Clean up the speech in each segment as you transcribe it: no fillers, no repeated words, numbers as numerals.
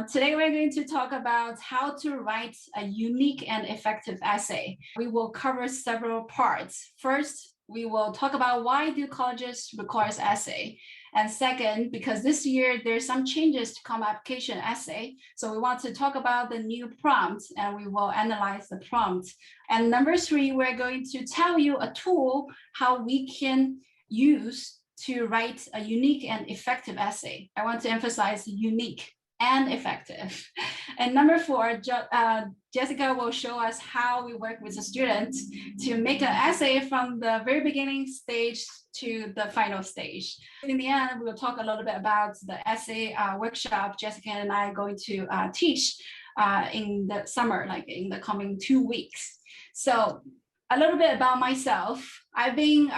Today we're going to talk about how to write a unique and effective essay. We will cover several parts. First, we will talk about why do colleges require essay. And second, because this year there's some changes to common application essay, so we want to talk about the new prompt and we will analyze the prompt. And number three, we're going to tell you a tool how we can use to write a unique and effective essay. I want to emphasize unique and effective. And number four, Jessica will show us how we work with the students to make an essay from the very beginning stage to the final stage. In the end, we will talk a little bit about the essay workshop Jessica and I are going to teach in the summer, like in the coming 2 weeks. So a little bit about myself. I've been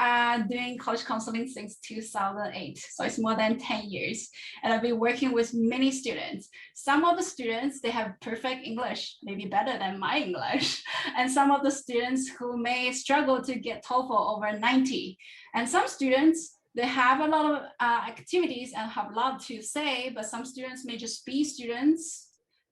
doing college counseling since 2008, so it's more than 10 years. And I've been working with many students. Some of the students, they have perfect English, maybe better than my English. And some of the students who may struggle to get TOEFL over 90. And some students, they have a lot of activities and have a lot to say, but some students may just be students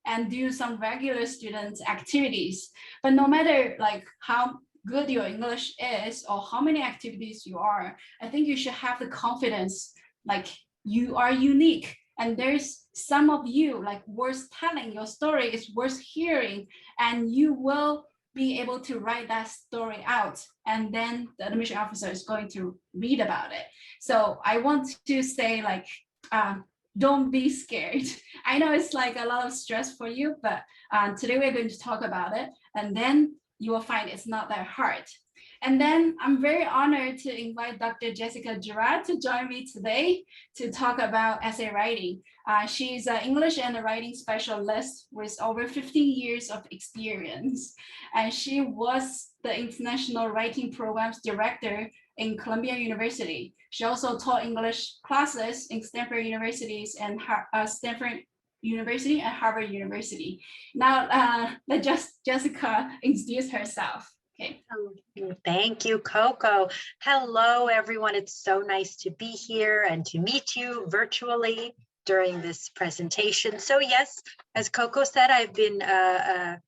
and do some regular student activities. But no matter like how good your English is or how many activities you are, I think you should have the confidence like you are unique and there's some of you like worth telling. Your story is worth hearing and you will be able to write that story out and then the admission officer is going to read about it. So I want to say like don't be scared. I know it's like a lot of stress for you, but today we're going to talk about it and then you will find it's not that hard. And then I'm very honored to invite Dr. Jessica Girard to join me today to talk about essay writing. She's an English and writing specialist with over 15 years of experience. And she was the International Writing Programs Director in Columbia University. She also taught English classes in Stanford Universities and Stanford University and Harvard University. Now, let Jessica introduce herself. Okay. Thank you, Coco. Hello, everyone. It's so nice to be here and to meet you virtually during this presentation. So yes, as Coco said, I've been a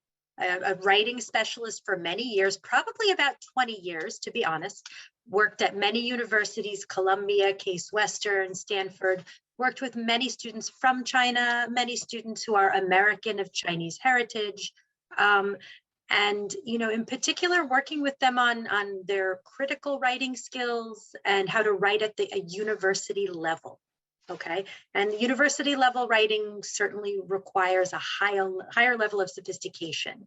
writing specialist for many years, probably about 20 years, to be honest. Worked at many universities, Columbia, Case Western, Stanford, worked with many students from China, many students who are American of Chinese heritage. And, you know, in particular, working with them on their critical writing skills and how to write at a university level. Okay, and the university level writing certainly requires a higher level of sophistication.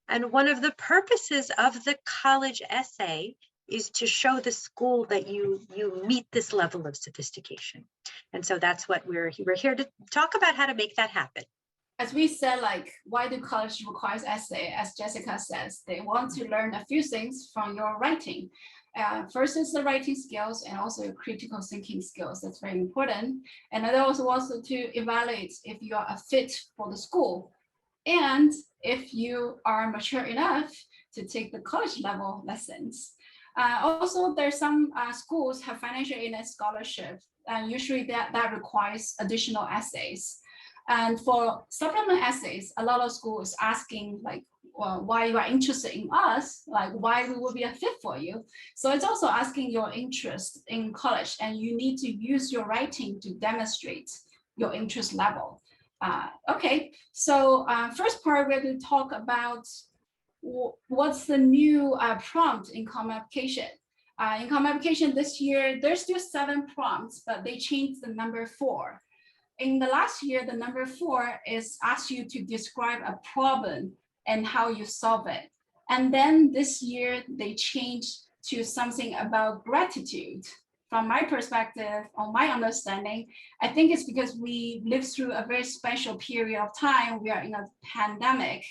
And one of the purposes of the college essay is to show the school that you meet this level of sophistication. And so that's what we're here to talk about, how to make that happen. As we said, like, why do college requires essay? As Jessica says, they want to learn a few things from your writing. First is the writing skills and also your critical thinking skills. That's very important. And then also to evaluate if you are a fit for the school and if you are mature enough to take the college level lessons. Also, there's some schools have financial aid and scholarship, and usually that requires additional essays. And for supplement essays, a lot of schools asking like, well, why you are interested in us, like why we will be a fit for you. So it's also asking your interest in college, and you need to use your writing to demonstrate your interest level. Okay, so first part, we're going to talk about what's the new prompt in Common Application. In Common Application this year, there's still 7 prompts, but they changed the number 4. In the last year, the number 4 is ask you to describe a problem and how you solve it. And then this year, they changed to something about gratitude. From my perspective, on my understanding, I think it's because we lived through a very special period of time. We are in a pandemic.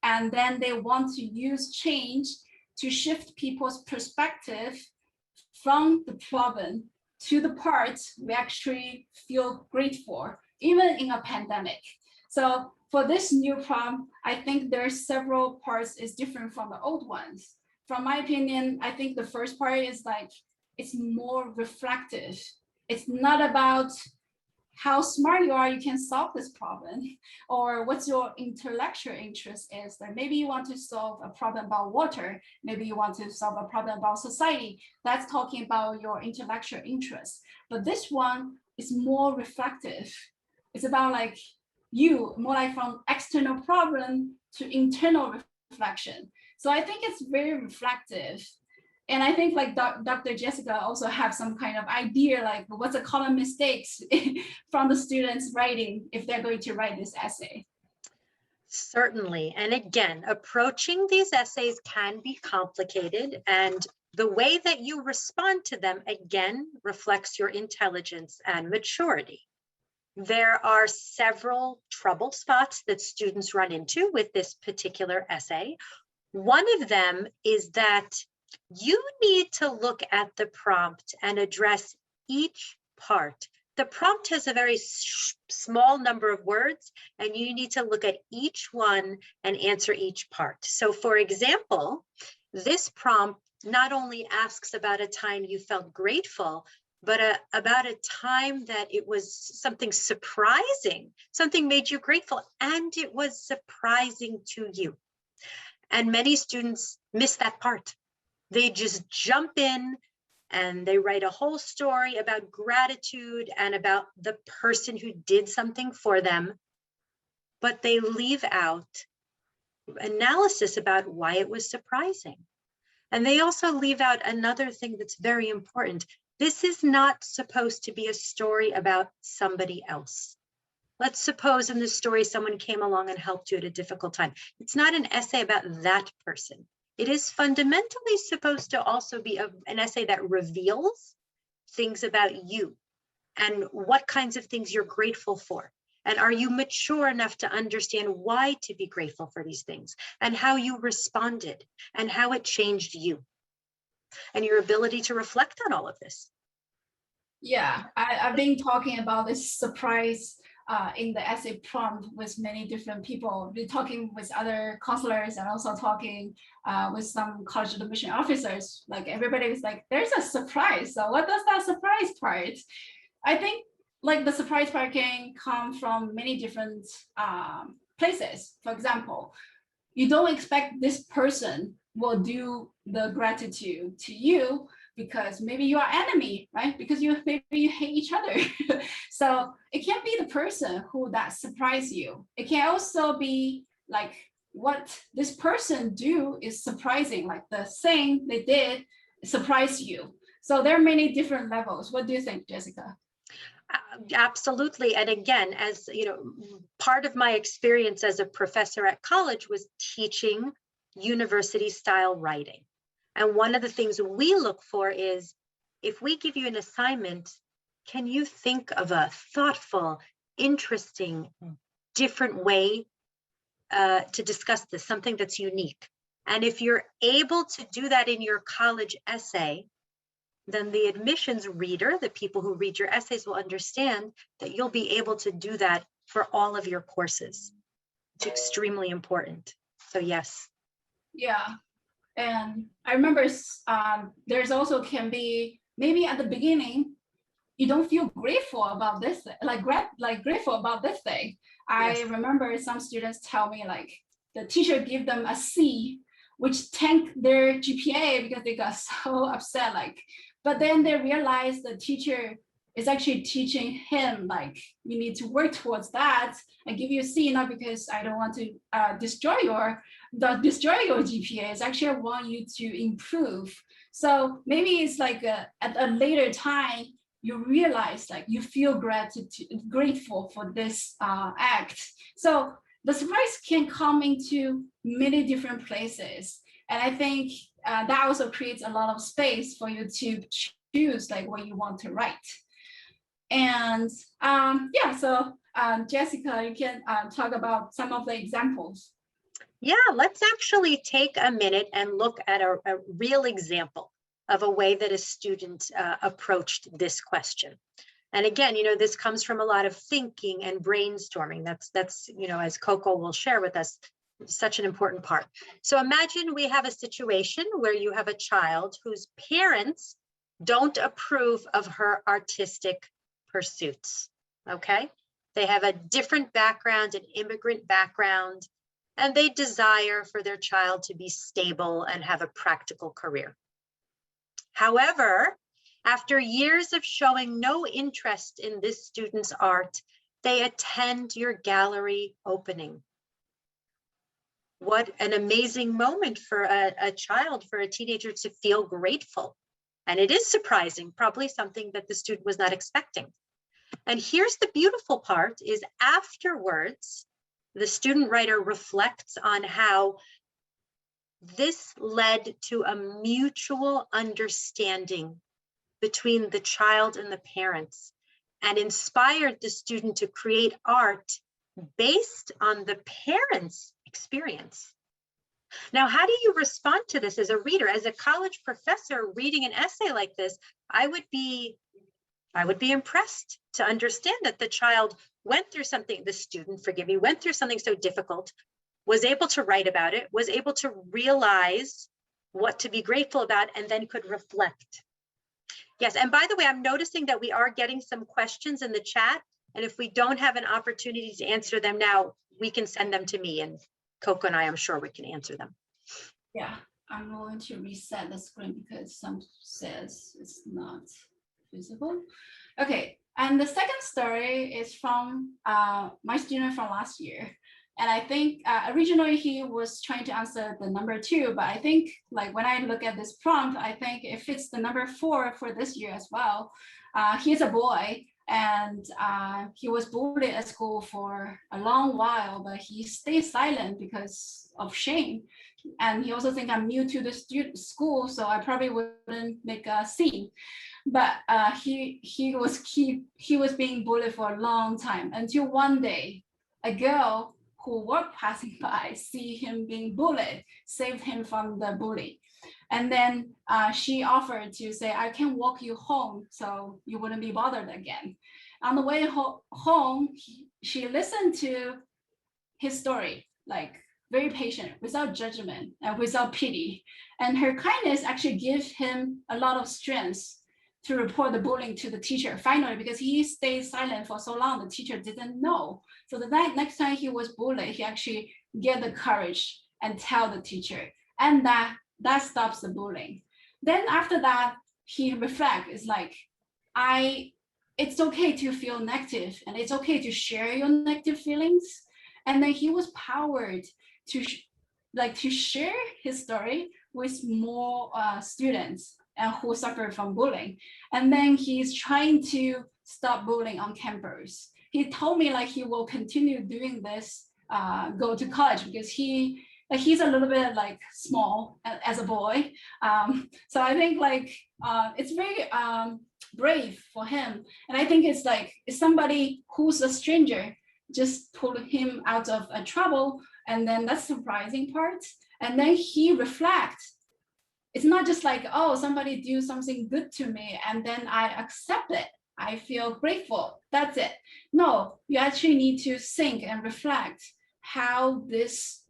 And then they want to use change to shift people's perspective from the problem to the parts we actually feel grateful for, even in a pandemic. So for this new prompt, I think there's several parts is different from the old ones. From my opinion, I think the first part is like, it's more reflective. It's not about how smart you are, you can solve this problem, or what's your intellectual interest is. Like maybe you want to solve a problem about water, maybe you want to solve a problem about society. That's talking about your intellectual interest. But this one is more reflective. It's about like you, more like from external problem to internal reflection. So I think it's very reflective. And I think like Dr. Jessica also have some kind of idea, like what's the common mistakes from the students writing if they're going to write this essay. Certainly. And again, approaching these essays can be complicated, and the way that you respond to them, again, reflects your intelligence and maturity. There are several trouble spots that students run into with this particular essay. One of them is that you need to look at the prompt and address each part. The prompt has a very small number of words, and you need to look at each one and answer each part. So for example, this prompt not only asks about a time you felt grateful, but about a time that it was something surprising, something made you grateful, and it was surprising to you. And many students miss that part. They just jump in and they write a whole story about gratitude and about the person who did something for them, but they leave out analysis about why it was surprising. And they also leave out another thing that's very important. This is not supposed to be a story about somebody else. Let's suppose in this story, someone came along and helped you at a difficult time. It's not an essay about that person. It is fundamentally supposed to also be an essay that reveals things about you and what kinds of things you're grateful for. And are you mature enough to understand why to be grateful for these things and how you responded and how it changed you and your ability to reflect on all of this? Yeah, I've been talking about this surprise in the essay prompt with many different people. We're talking with other counselors and also talking with some college admission officers. Like everybody was like, there's a surprise. So what does that surprise part? I think like the surprise part can come from many different places. For example, you don't expect this person will do the gratitude to you because maybe you are enemy, right? Because maybe you hate each other. So it can't be the person who that surprise you. It can also be like what this person do is surprising, like the thing they did surprise you. So there are many different levels. What do you think, Jessica? Absolutely. And again, as you know, part of my experience as a professor at college was teaching university style writing. And one of the things we look for is, if we give you an assignment, can you think of a thoughtful, interesting, different way to discuss this, something that's unique? And if you're able to do that in your college essay, then the admissions reader, the people who read your essays, will understand that you'll be able to do that for all of your courses. It's extremely important. So yes. Yeah. And I remember there's also can be maybe at the beginning, you don't feel grateful about this, like grateful about this thing. Yes. I remember some students tell me like the teacher give them a C, which tanked their GPA because they got so upset. Like, but then they realized the teacher is actually teaching him like you need to work towards that and give you a C, not because I don't want to destroy your GPA. It's actually I want you to improve. So maybe it's like at a later time you realize like you feel grateful for this act. So the surprise can come into many different places, and I think that also creates a lot of space for you to choose like what you want to write. And yeah, so Jessica, you can talk about some of the examples. Yeah, let's actually take a minute and look at a real example of a way that a student approached this question. And again, you know, this comes from a lot of thinking and brainstorming. That's you know, as Coco will share with us, such an important part. So imagine we have a situation where you have a child whose parents don't approve of her artistic pursuits. okay? They have a different background, an immigrant background, and they desire for their child to be stable and have a practical career. However, after years of showing no interest in this student's art, they attend your gallery opening. What an amazing moment for a child, for a teenager to feel grateful. And it is surprising, probably something that the student was not expecting. And here's the beautiful part is afterwards, the student writer reflects on how this led to a mutual understanding between the child and the parents and inspired the student to create art based on the parents' experience. Now, how do you respond to this as a reader? As a college professor reading an essay like this, I would be impressed to understand that the child went through something, the student, forgive me, went through something so difficult, was able to write about it, was able to realize what to be grateful about, and then could reflect. Yes, and by the way, I'm noticing that we are getting some questions in the chat, and if we don't have an opportunity to answer them now, we can send them to me, and Coco and I, I'm sure we can answer them. Yeah, I'm going to reset the screen because some says it's not visible. Okay, and the second story is from my student from last year. And I think originally he was trying to answer the number 2, but I think like when I look at this prompt, I think it fits the number 4 for this year as well. He's a boy and he was bullied at school for a long while, but he stayed silent because of shame. And he also think I'm new to the school, so I probably wouldn't make a scene. But he was being bullied for a long time until one day, a girl who walked passing by see him being bullied, saved him from the bully. And then she offered to say, I can walk you home so you wouldn't be bothered again. On the way home, she listened to his story, like very patient, without judgment and without pity. And her kindness actually gave him a lot of strength to report the bullying to the teacher finally, because he stayed silent for so long, the teacher didn't know. So the next time he was bullied, he actually get the courage and tell the teacher, and that stops the bullying. Then after that, he reflect, is like, it's okay to feel negative and it's okay to share your negative feelings. And then he was powered to share his story with more students who suffer from bullying. And then he's trying to stop bullying on campus. He told me like he will continue doing this, go to college, because he's a little bit like small as a boy. So I think like it's very brave for him. And I think it's like it's somebody who's a stranger just pulled him out of a trouble. And then that's the surprising part. And then he reflects. It's not just like, oh, somebody do something good to me and then I accept it. I feel grateful. That's it. No, you actually need to think and reflect how this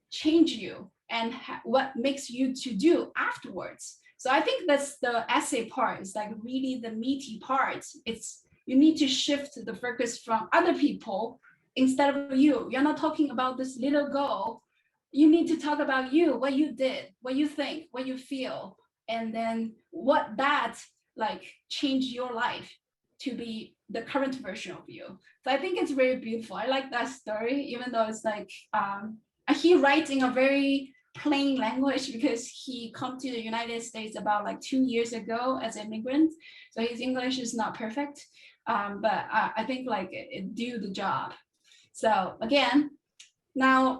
changed you and what makes you to do afterwards. So I think that's the essay part. It's like really the meaty part. It's you need to shift the focus from other people instead of you. You're not talking about this little girl. You need to talk about you, what you did, what you think, what you feel, and then what that like changed your life to be the current version of you. So I think it's very beautiful. I like that story, even though it's like he writes in a very plain language because he come to the United States about like 2 years ago as an immigrant. So his English is not perfect, but I think like it do the job. So again, now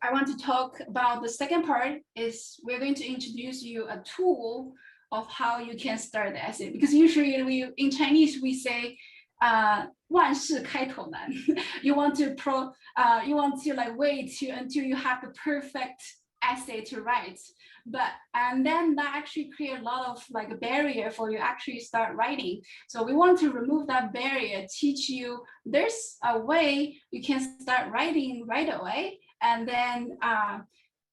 I want to talk about the second part is we're going to introduce you a tool of how you can start the essay, because usually in Chinese we say 万事开头难. You want to like wait until you have the perfect essay to write, and then that actually create a lot of like a barrier for you actually start writing. So we want to remove that barrier, teach you there's a way you can start writing right away, and then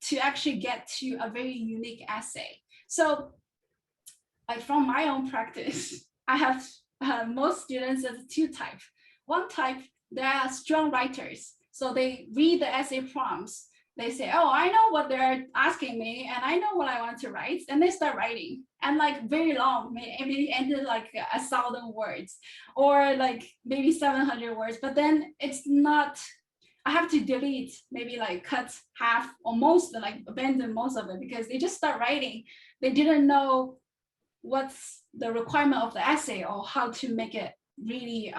to actually get to a very unique essay. So like from my own practice, I have most students, there's two types. One type, they are strong writers. So they read the essay prompts. They say, oh, I know what they're asking me and I know what I want to write. And they start writing and like very long, maybe ended like 1,000 words or like maybe 700 words, but then it's not, I have to delete, maybe like cut half or most, like abandon most of it because they just start writing. They didn't know what's the requirement of the essay or how to make it really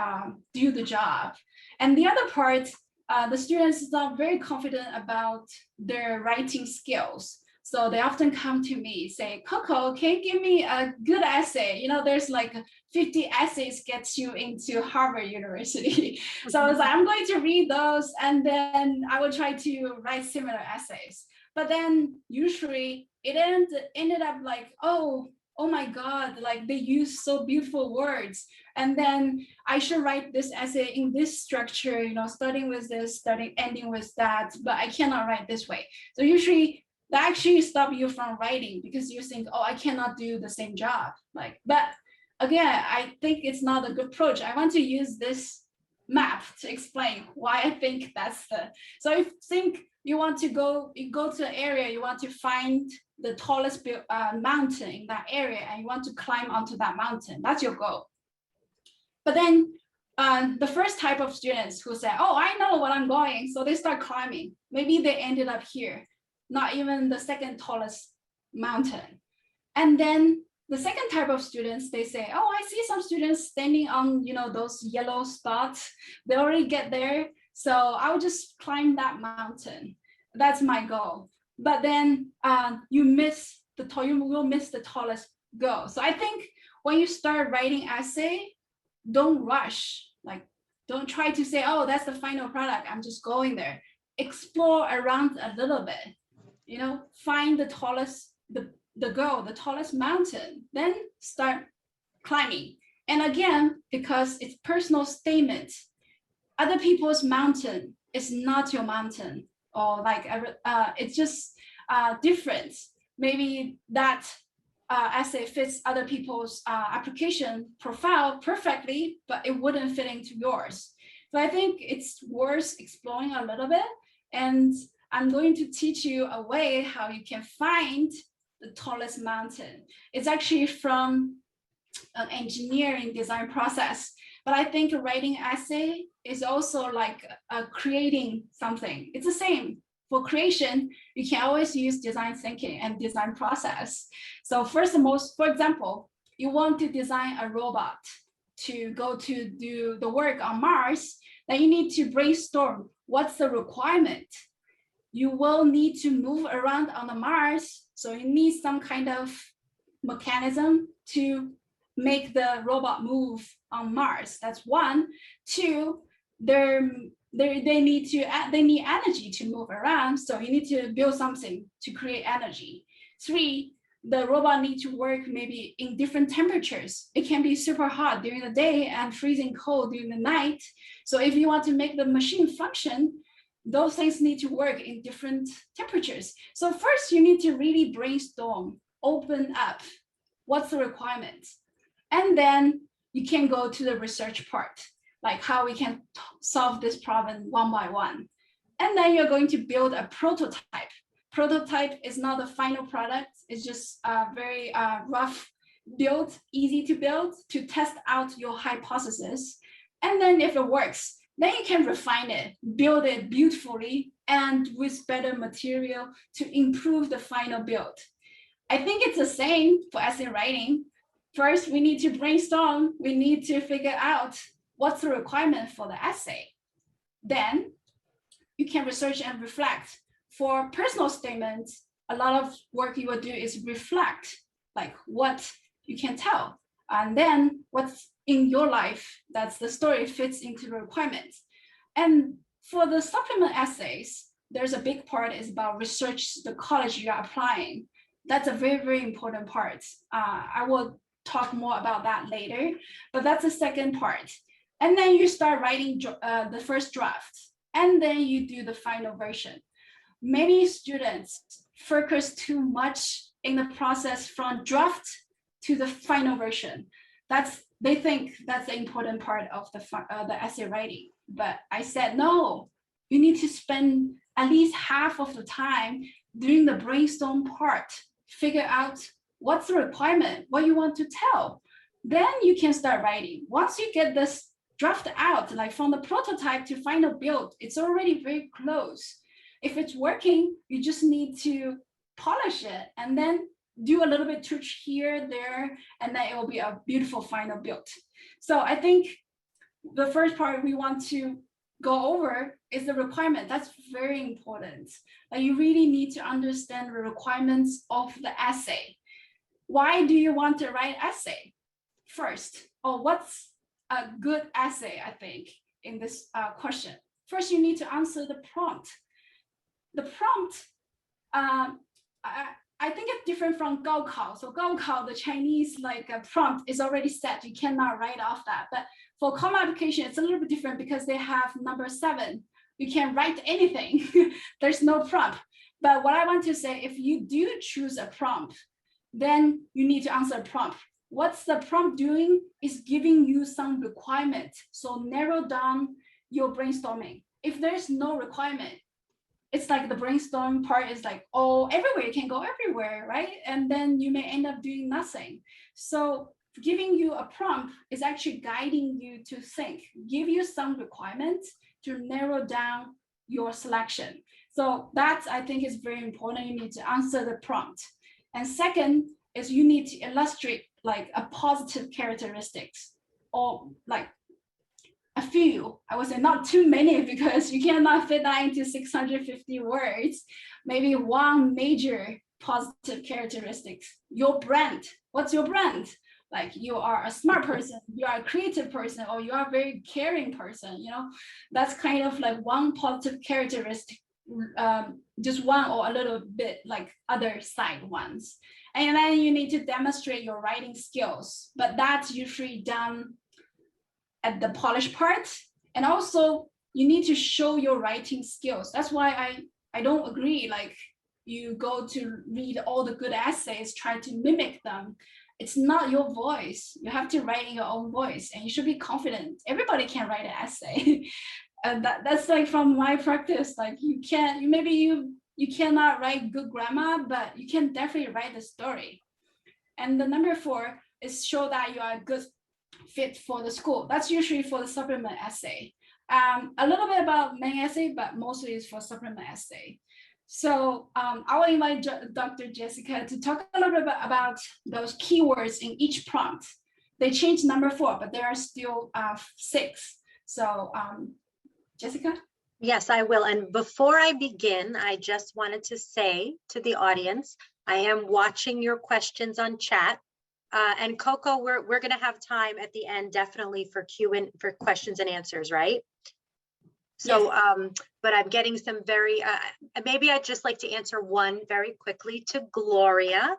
do the job. And the other part, the students is not very confident about their writing skills. So they often come to me, say, Coco, can you give me a good essay? You know, there's like 50 essays gets you into Harvard University. So I was like, I'm going to read those and then I will try to write similar essays. But then usually it ended up like, oh my God, like they use so beautiful words. And then I should write this essay in this structure, you know, starting with this, ending with that, but I cannot write this way. So usually that actually stop you from writing because you think, oh, I cannot do the same job. Like, but again, I think it's not a good approach. I want to use this map to explain why I think that's the, so if you think you want to go to an area, you want to find the tallest mountain in that area and you want to climb onto that mountain, that's your goal. But then the first type of students who say, oh, I know what I'm going, so they start climbing. Maybe they ended up here, not even the second tallest mountain. And then the second type of students, they say, oh, I see some students standing on, you know, those yellow spots. They already get there. So I'll just climb that mountain. That's my goal. But then you will miss the tallest goal. So I think when you start writing essay, don't rush. Like, don't try to say, oh, that's the final product, I'm just going there. Explore around a little bit, you know, find the tallest, the goal, the tallest mountain, then start climbing. And again, because it's personal statement, other people's mountain is not your mountain, or like it's just different. Maybe that essay fits other people's application profile perfectly, but it wouldn't fit into yours. So I think it's worth exploring a little bit. And I'm going to teach you a way how you can find the tallest mountain. It's actually from an engineering design process. But I think writing essay is also like creating something. It's the same. For creation, you can always use design thinking and design process. So first and most, for example, you want to design a robot to go to do the work on Mars, then you need to brainstorm what's the requirement. You will need to move around on the Mars, so you need some kind of mechanism to make the robot move on Mars. That's one. Two, they need energy to move around, so you need to build something to create energy. Three, the robot needs to work maybe in different temperatures. It can be super hot during the day and freezing cold during the night. So if you want to make the machine function, those things need to work in different temperatures. So first you need to really brainstorm, open up, what's the requirement? And then you can go to the research part, like how we can solve this problem one by one. And then you're going to build a prototype. Prototype is not the final product. It's just a very rough build, easy to build, to test out your hypothesis. And then if it works, then you can refine it, build it beautifully and with better material to improve the final build. I think it's the same for essay writing. First, we need to brainstorm. We need to figure out what's the requirement for the essay. Then you can research and reflect. For personal statements, a lot of work you will do is reflect, like what you can tell. And then what's in your life, that's the story fits into the requirements. And for the supplement essays, there's a big part is about research the college you're applying. That's a very, very important part. I will talk more about that later, but that's the second part. And then you start writing the first draft, and then you do the final version. Many students focus too much in the process from draft to the final version. That's they think that's the important part of the essay writing. But I said, no, you need to spend at least half of the time during the brainstorm part, figure out what's the requirement, what you want to tell. Then you can start writing. Once you get this draft out, like from the prototype to final build, it's already very close. If it's working, you just need to polish it and then do a little bit touch here, there, and then it will be a beautiful final build. So I think the first part we want to go over is the requirement. That's very important. Like you really need to understand the requirements of the essay. Why do you want to write essay first? Or what's a good essay, I think, in this question? First, you need to answer the prompt. The prompt, I think it's different from Gaokao. So Gaokao, the Chinese prompt is already set. You cannot write off that. But for common application, it's a little bit different because they have number 7. You can write anything. There's no prompt. But what I want to say, if you do choose a prompt, then you need to answer a prompt. What's the prompt doing is giving you some requirement. So narrow down your brainstorming. If there's no requirement, it's like the brainstorm part is like, oh, everywhere, you can go everywhere, right? And then you may end up doing nothing. So giving you a prompt is actually guiding you to think, give you some requirements to narrow down your selection. So that I think is very important. You need to answer the prompt. And second is you need to illustrate like a positive characteristics or like a few, I would say not too many because you cannot fit that into 650 words. Maybe one major positive characteristics. Your brand. What's your brand? Like you are a smart person, you are a creative person, or you are a very caring person. You know, that's kind of like one positive characteristic. Just one or a little bit like other side ones. And then you need to demonstrate your writing skills, but that's usually done at the polish part. And also you need to show your writing skills. That's why I don't agree like you go to read all the good essays, try to mimic them. It's not your voice. You have to write in your own voice and you should be confident. Everybody can write an essay. And that's like from my practice, like you cannot write good grammar, but you can definitely write the story. And the number 4 is show that you are a good fit for the school. That's usually for the supplement essay. A little bit about main essay, but mostly is for supplement essay. So I will invite Dr. Jessica to talk a little bit about those keywords in each prompt. They changed number 4, but there are still 6. So Jessica? Yes, I will. And before I begin, I just wanted to say to the audience, I am watching your questions on chat. And Coco, we're going to have time at the end, definitely for for questions and answers, right? So, yes. But I'm getting some very, maybe I'd just like to answer one very quickly to Gloria.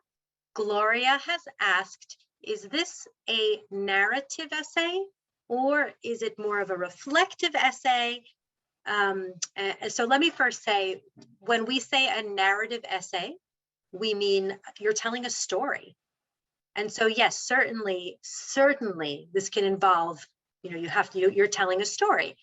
Gloria has asked, is this a narrative essay or is it more of a reflective essay? So let me first say, when we say a narrative essay, we mean you're telling a story. And so, yes, certainly this can involve, you're telling a story.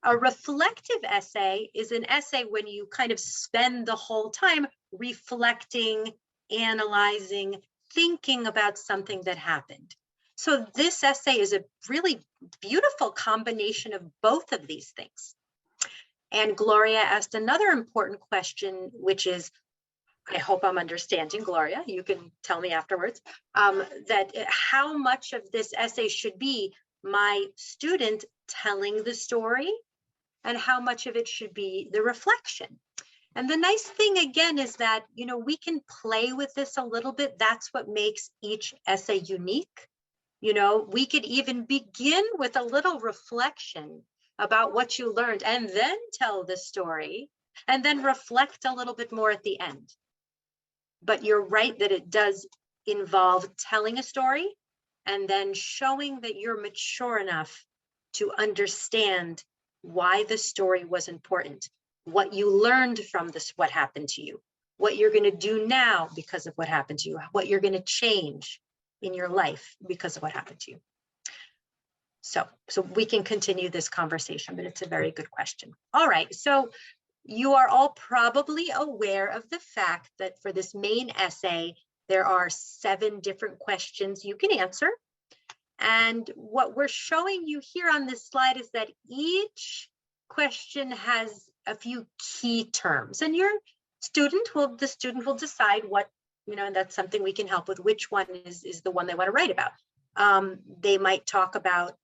A reflective essay is an essay when you kind of spend the whole time reflecting, analyzing, thinking about something that happened. So this essay is a really beautiful combination of both of these things. And Gloria asked another important question, which is, I hope I'm understanding, Gloria, you can tell me afterwards, that how much of this essay should be my student telling the story and how much of it should be the reflection. And the nice thing again is that, we can play with this a little bit. That's what makes each essay unique. We could even begin with a little reflection about what you learned and then tell the story and then reflect a little bit more at the end. But you're right that it does involve telling a story and then showing that you're mature enough to understand why the story was important, what you learned from this, what happened to you, what you're going to do now because of what happened to you, what you're going to change in your life because of what happened to you. So we can continue this conversation, but it's a very good question. All right, so you are all probably aware of the fact that for this main essay, there are 7 different questions you can answer. And what we're showing you here on this slide is that each question has a few key terms, and the student will decide what, and that's something we can help with, which one is the one they want to write about. They might talk about,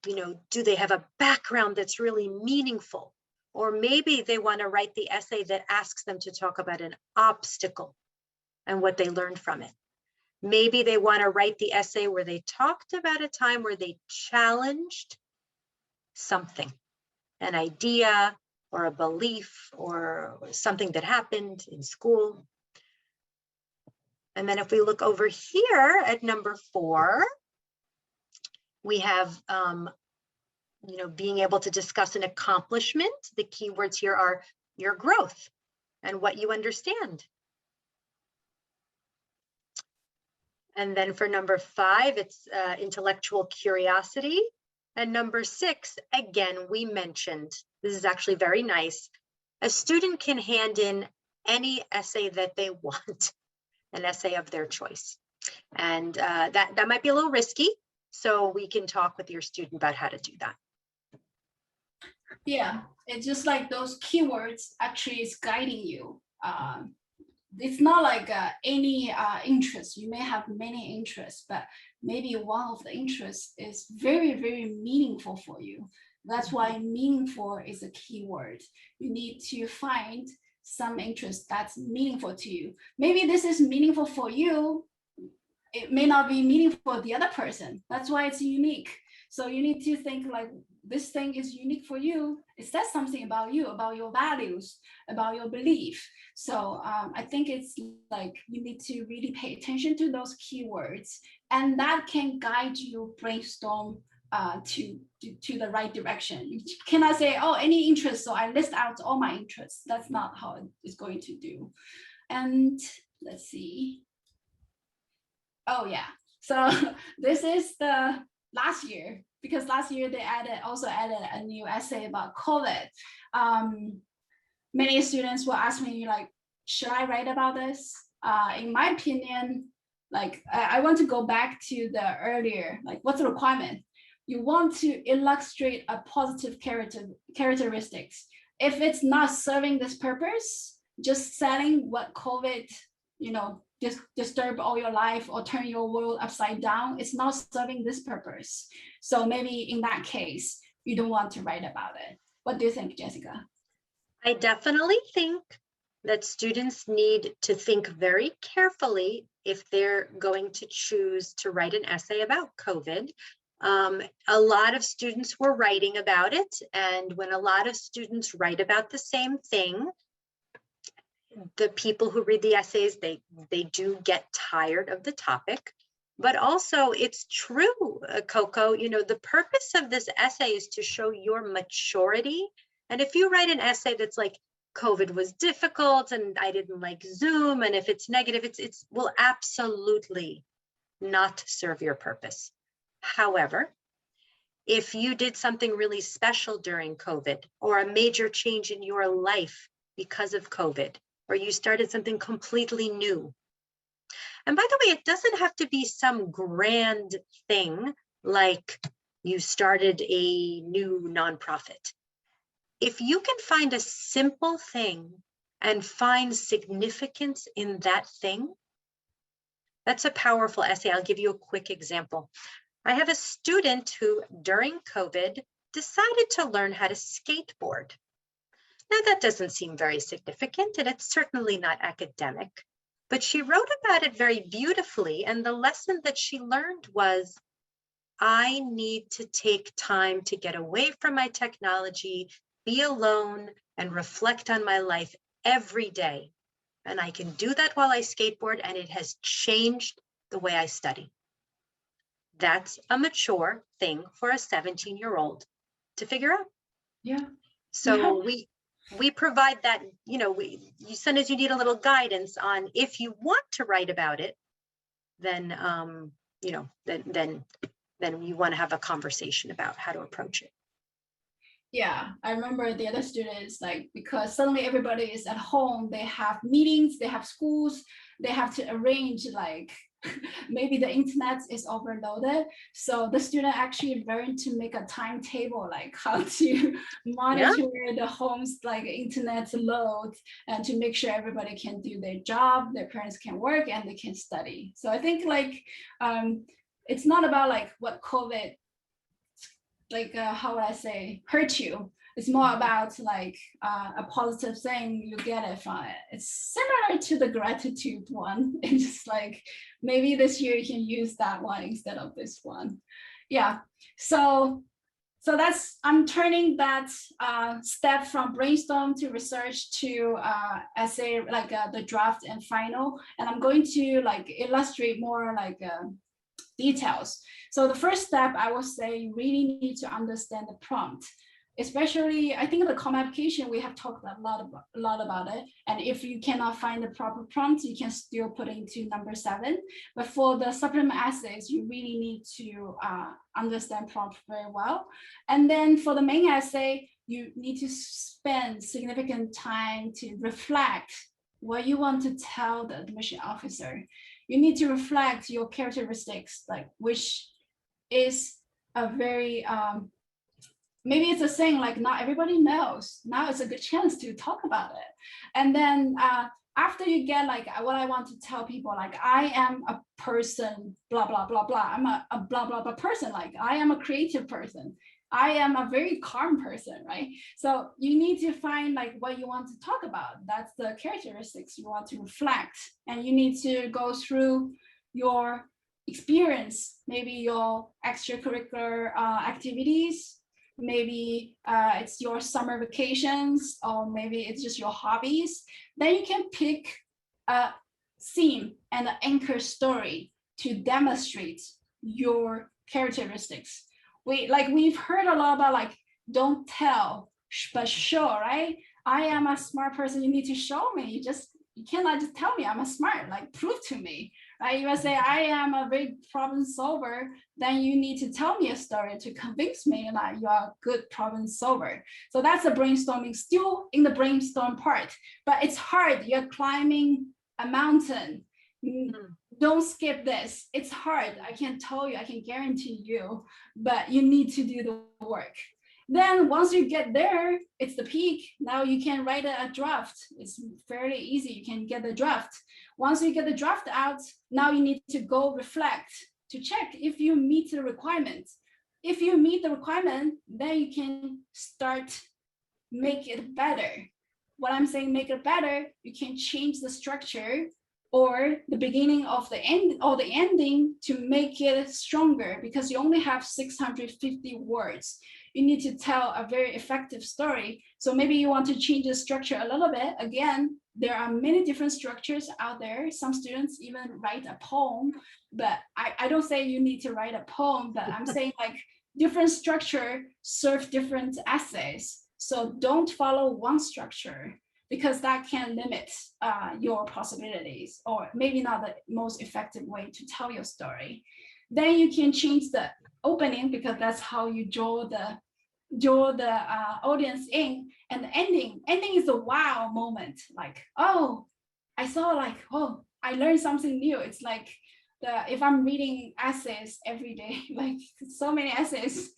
do they have a background that's really meaningful? Or maybe they want to write the essay that asks them to talk about an obstacle and what they learned from it. Maybe they want to write the essay where they talked about a time where they challenged something, an idea or a belief or something that happened in school. And then if we look over here at number 4, we have, being able to discuss an accomplishment. The keywords here are your growth and what you understand. And then for number 5, it's intellectual curiosity. And number 6, again, we mentioned, this is actually very nice. A student can hand in any essay that they want, an essay of their choice. And that might be a little risky. So we can talk with your student about how to do that. Yeah, it's just like those keywords actually is guiding you. It's not like any interest. You may have many interests, but maybe one of the interests is very, very meaningful for you. That's why meaningful is a key word. You need to find some interest that's meaningful to you. Maybe this is meaningful for you. It may not be meaningful for the other person. That's why it's unique. So you need to think like, this thing is unique for you. It says something about you, about your values, about your belief. So I think it's like you need to really pay attention to those keywords, and that can guide you brainstorm to the right direction. You cannot say, oh, any interest, so I list out all my interests. That's not how it's going to do. And let's see. Oh yeah, so this is the last year, because last year they also added a new essay about COVID. Many students will ask me like, should I write about this? In my opinion, like I want to go back to the earlier, like what's the requirement? You want to illustrate a positive characteristics. If it's not serving this purpose, just saying what COVID, disturb all your life or turn your world upside down, it's not serving this purpose. So maybe in that case, you don't want to write about it. What do you think, Jessica? I definitely think that students need to think very carefully if they're going to choose to write an essay about COVID. A lot of students were writing about it, and when a lot of students write about the same thing, the people who read the essays, they do get tired of the topic. But also it's true, Coco, the purpose of this essay is to show your maturity. And if you write an essay that's like, COVID was difficult and I didn't like Zoom, and if it's negative, it will absolutely not serve your purpose. However, if you did something really special during COVID, or a major change in your life because of COVID, or you started something completely new. And by the way, it doesn't have to be some grand thing like you started a new nonprofit. If you can find a simple thing and find significance in that thing, that's a powerful essay. I'll give you a quick example. I have a student who, during COVID, decided to learn how to skateboard. Now, that doesn't seem very significant, and it's certainly not academic, but she wrote about it very beautifully. And the lesson that she learned was, I need to take time to get away from my technology, be alone, and reflect on my life every day. And I can do that while I skateboard, and it has changed the way I study. That's a mature thing for a 17-year-old to figure out. Yeah. So we provide that, sometimes you need a little guidance on, if you want to write about it, then, then then you want to have a conversation about how to approach it. Yeah, I remember the other students, like, because suddenly everybody is at home, they have meetings, they have schools, they have to arrange, like, maybe the internet is overloaded. So the student actually learned to make a timetable, like how to monitor the home's like internet load and to make sure everybody can do their job, their parents can work and they can study. So I think like it's not about like what COVID, like how would I say, hurt you. It's more about like a positive thing you get it from it. It's similar to the gratitude one. It's just like maybe this year you can use that one instead of this one. Yeah. So that's, I'm turning that step from brainstorm to research to essay, like the draft and final. And I'm going to like illustrate more like details. So the first step, I would say, you really need to understand the prompt. Especially, I think the common application, we have talked a lot about it. And if you cannot find the proper prompt, you can still put it into number 7. But for the supplement essays, you really need to understand prompt very well. And then for the main essay, you need to spend significant time to reflect what you want to tell the admission officer. You need to reflect your characteristics, like which is a very, maybe it's a saying like not everybody knows. Now it's a good chance to talk about it. And then after you get like what I want to tell people, like I am a person, blah, blah, blah, blah. I'm a blah, blah, blah person. Like I am a creative person. I am a very calm person, right? So you need to find like what you want to talk about. That's the characteristics you want to reflect. And you need to go through your experience, maybe your extracurricular activities, maybe it's your summer vacations, or maybe it's just your hobbies. Then you can pick a theme and an anchor story to demonstrate your characteristics. We've heard a lot about like, don't tell, but show, right? I am a smart person, you need to show me. You cannot just tell me I'm a smart, like prove to me, right? You say I am a very problem solver, then you need to tell me a story to convince me that you are a good problem solver. So that's the brainstorming, still in the brainstorm part, but it's hard. You're climbing a mountain. Don't skip this. It's hard. I can tell you, I can guarantee you, but you need to do the work. Then once you get there, it's the peak. Now you can write a draft. It's fairly easy. You can get the draft. Once you get the draft out, now you need to go reflect to check if you meet the requirements. If you meet the requirement, then you can start make it better. What I'm saying, make it better, you can change the structure or the beginning of the end or the ending to make it stronger, because you only have 650 words. You need to tell a very effective story. So maybe you want to change the structure a little bit. Again, there are many different structures out there. Some students even write a poem, but I don't say you need to write a poem, but I'm saying like different structure serve different essays. So don't follow one structure, because that can limit your possibilities, or maybe not the most effective way to tell your story. Then you can change the opening, because that's how you draw the audience in. And the ending is a wow moment, like, oh, I saw, like, oh, I learned something new. It's like if I'm reading essays every day, like so many essays,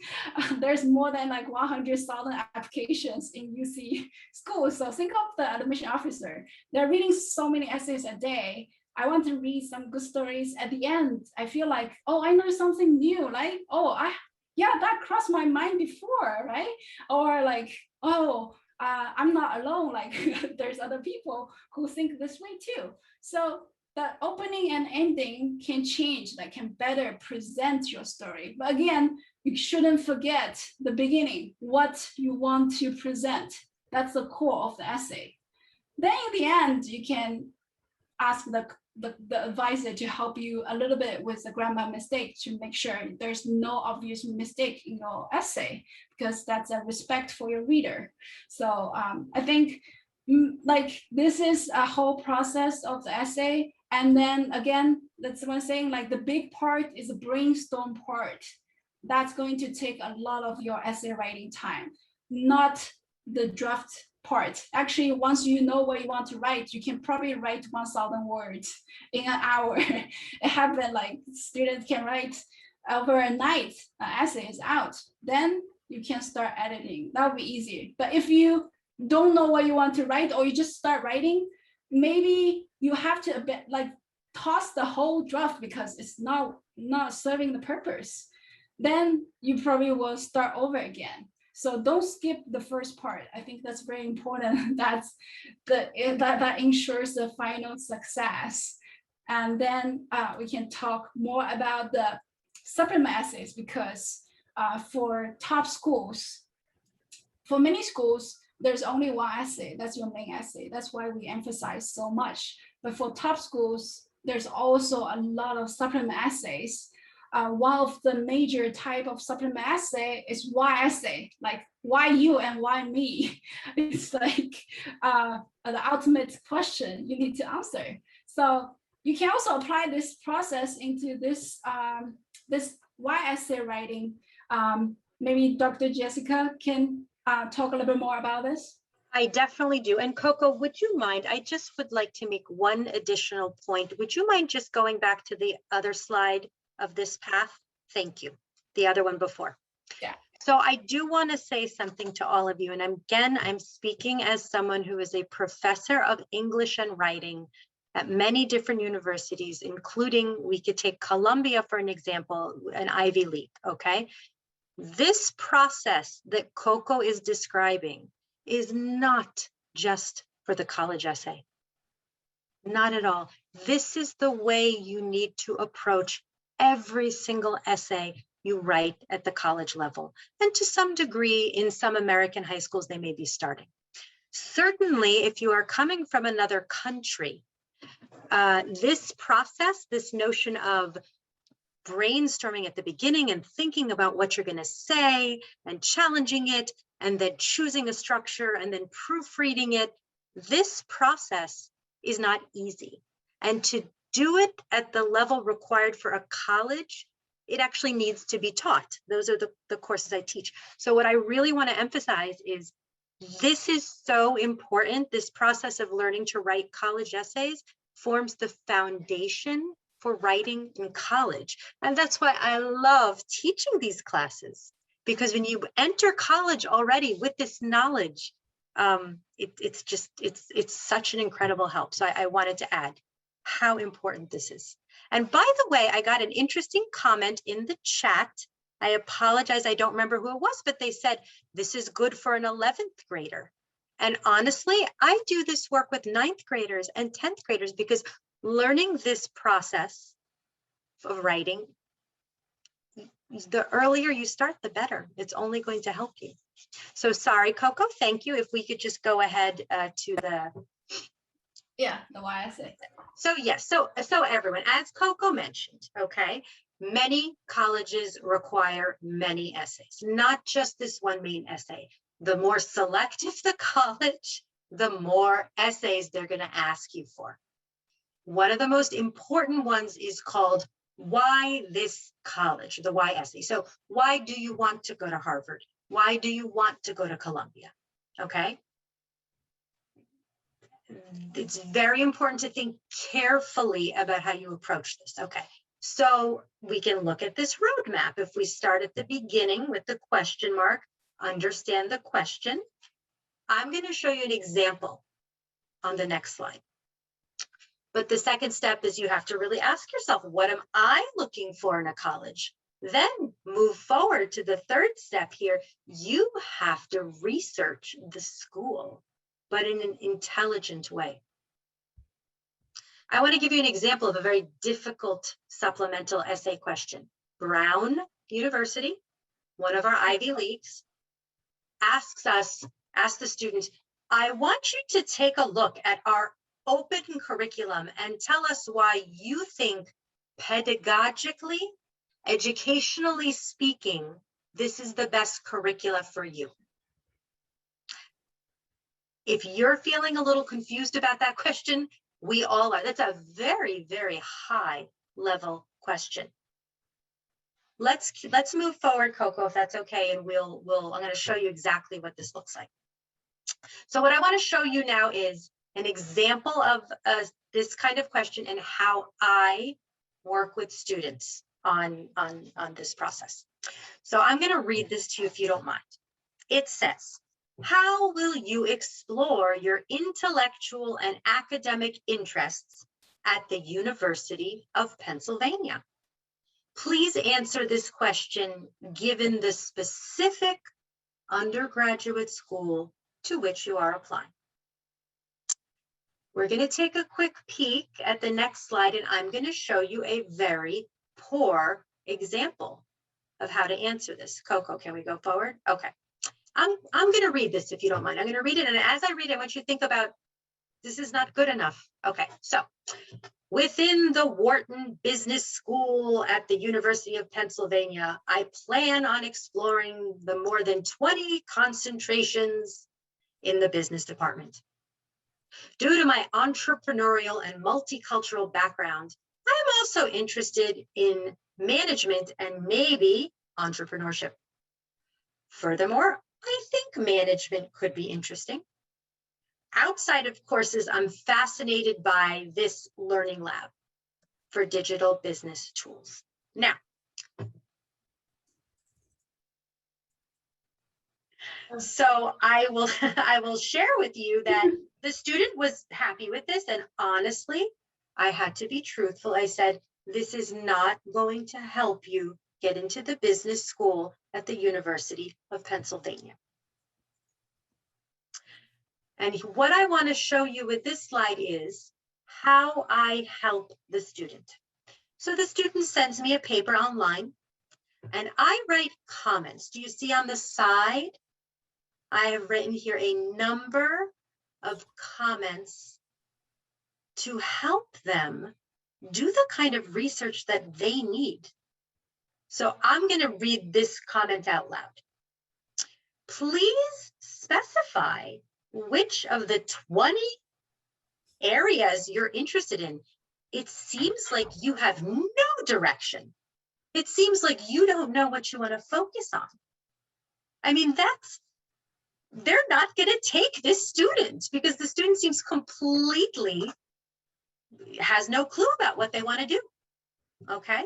there's more than like 100,000 applications in UC schools. So think of the admission officer. They're reading so many essays a day. I want to read some good stories at the end. I feel like, oh, I know something new. Like, oh, yeah, that crossed my mind before, right? Or like, oh, I'm not alone. Like there's other people who think this way too. So the opening and ending can change, that can better present your story. But again, you shouldn't forget the beginning, what you want to present. That's the core of the essay. Then in the end, you can ask the advisor to help you a little bit with the grammar mistake to make sure there's no obvious mistake in your essay, because that's a respect for your reader. So I think like this is a whole process of the essay. And then again, that's what I'm saying, like the big part is the brainstorm part. that's going to take a lot of your essay writing time, not the draft part. Actually, once you know what you want to write, you can probably write 1,000 words in an hour. It happened like students can write over a night, essays out. Then you can start editing. That would be easier. But if you don't know what you want to write, or you just start writing, maybe you have to a bit like toss the whole draft because it's not serving the purpose. Then you probably will start over again. So don't skip the first part. I think that's very important. That ensures the final success. And then we can talk more about the supplement essays, because for top schools, for many schools, there's only one essay. That's your main essay. That's why we emphasize so much. But for top schools, there's also a lot of supplement essays. One of the major type of supplement essay is why essay, like why you and why me. It's like the ultimate question you need to answer. So you can also apply this process into this this why essay writing. Maybe Dr. Jessica can talk a little bit more about this. I definitely do. And Coco, would you mind? I just would like to make one additional point. Would you mind just going back to the other slide of this path? Thank you. The other one before. Yeah. So I do want to say something to all of you. And I'm speaking as someone who is a professor of English and writing at many different universities, including, we could take Columbia for an example, an Ivy League, okay? This process that Coco is describing is not just for the college essay. Not at all. This is the way you need to approach every single essay you write at the college level. And to some degree, in some American high schools, they may be starting. Certainly, if you are coming from another country, this process, this notion of brainstorming at the beginning and thinking about what you're going to say and challenging it, and then choosing a structure and then proofreading it, this process is not easy. And to do it at the level required for a college, it actually needs to be taught. Those are the courses I teach. So what I really want to emphasize is this is so important. This process of learning to write college essays forms the foundation for writing in college. And that's why I love teaching these classes, because when you enter college already with this knowledge, it's such an incredible help. So I wanted to add how important this is. And by the way, I got an interesting comment in the chat. I apologize, I don't remember who it was, but they said, this is good for an 11th grader. And honestly, I do this work with 9th graders and 10th graders, because learning this process of writing, the earlier you start, the better. It's only going to help you. So sorry, Coco, thank you. If we could just go ahead to the... Yeah, the why essay. So yes, so everyone, as Coco mentioned, okay, many colleges require many essays, not just this one main essay. The more selective the college, the more essays they're going to ask you for. One of the most important ones is called Why This College, the why essay. So why do you want to go to Harvard? Why do you want to go to Columbia? Okay. It's very important to think carefully about how you approach this. Okay, so we can look at this roadmap. If we start at the beginning with the question mark, understand the question. I'm going to show you an example on the next slide. But the second step is you have to really ask yourself, what am I looking for in a college? Then move forward to the third step here. You have to research the school, but in an intelligent way. I want to give you an example of a very difficult supplemental essay question. Brown University, one of our Ivy Leagues, asks the students, I want you to take a look at our open curriculum and tell us why you think pedagogically, educationally speaking, this is the best curricula for you. If you're feeling a little confused about that question, we all are. That's a very, very high level question. let's move forward, Coco, if that's okay, and I'm going to show you exactly what this looks like. So what I want to show you now is an example of this kind of question and how I work with students on this process. So I'm going to read this to you if you don't mind. It says, how will you explore your intellectual and academic interests at the University of Pennsylvania? Please answer this question given the specific undergraduate school to which you are applying. We're going to take a quick peek at the next slide, and I'm going to show you a very poor example of how to answer this. Coco, can we go forward? Okay. I'm going to read this if you don't mind. I'm going to read it, and as I read it, I want you to think about, this is not good enough. Okay, so within the Wharton Business School at the University of Pennsylvania, I plan on exploring the more than 20 concentrations in the business department. Due to my entrepreneurial and multicultural background, I am also interested in management and maybe entrepreneurship. Furthermore, I think management could be interesting. Outside of courses, I'm fascinated by this learning lab for digital business tools. Now, so I will share with you that the student was happy with this, and honestly, I had to be truthful. I said, this is not going to help you get into the business school at the University of Pennsylvania. And what I want to show you with this slide is how I help the student. So the student sends me a paper online, and I write comments. Do you see on the side? I have written here a number of comments to help them do the kind of research that they need. So I'm going to read this comment out loud. Please specify which of the 20 areas you're interested in. It seems like you have no direction. It seems like you don't know what you want to focus on. I mean, they're not going to take this student because the student seems completely has no clue about what they want to do. Okay.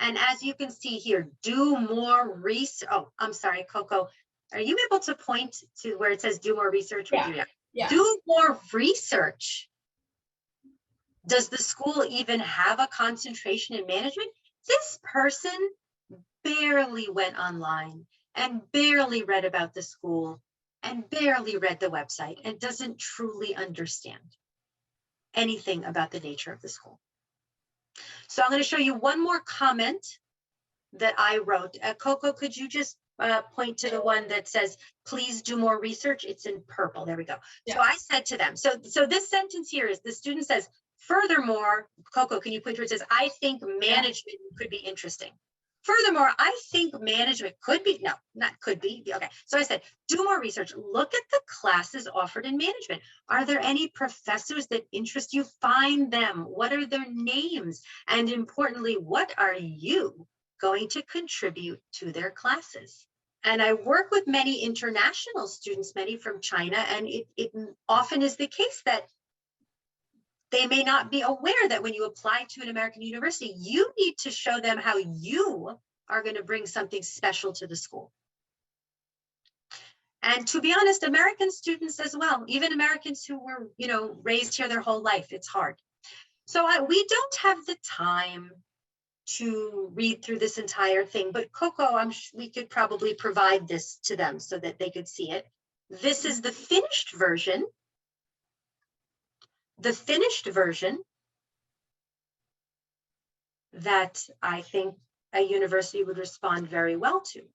And as you can see here, do more research. Oh, I'm sorry, Coco. Are you able to point to where it says do more research? Yeah. Yeah. Do more research. Does the school even have a concentration in management? This person barely went online and barely read about the school and barely read the website and doesn't truly understand anything about the nature of the school. So I'm going to show you one more comment that I wrote. Coco, could you just point to the one that says, please do more research? It's in purple. There we go. Yeah. So I said to them, so this sentence here is the student says, furthermore, Coco, can you point where it says, I think management could be interesting. Furthermore, I think management could be, no, not could be, okay. So I said, do more research. Look at the classes offered in management. Are there any professors that interest you? Find them. What are their names? And importantly, what are you going to contribute to their classes? And I work with many international students, many from China, and it often is the case that they may not be aware that when you apply to an American university, you need to show them how you are going to bring something special to the school. And to be honest, American students as well, even Americans who were, raised here their whole life, it's hard. So we don't have the time to read through this entire thing, but Coco, we could probably provide this to them so that they could see it. This is the finished version. The finished version that I think a university would respond very well to.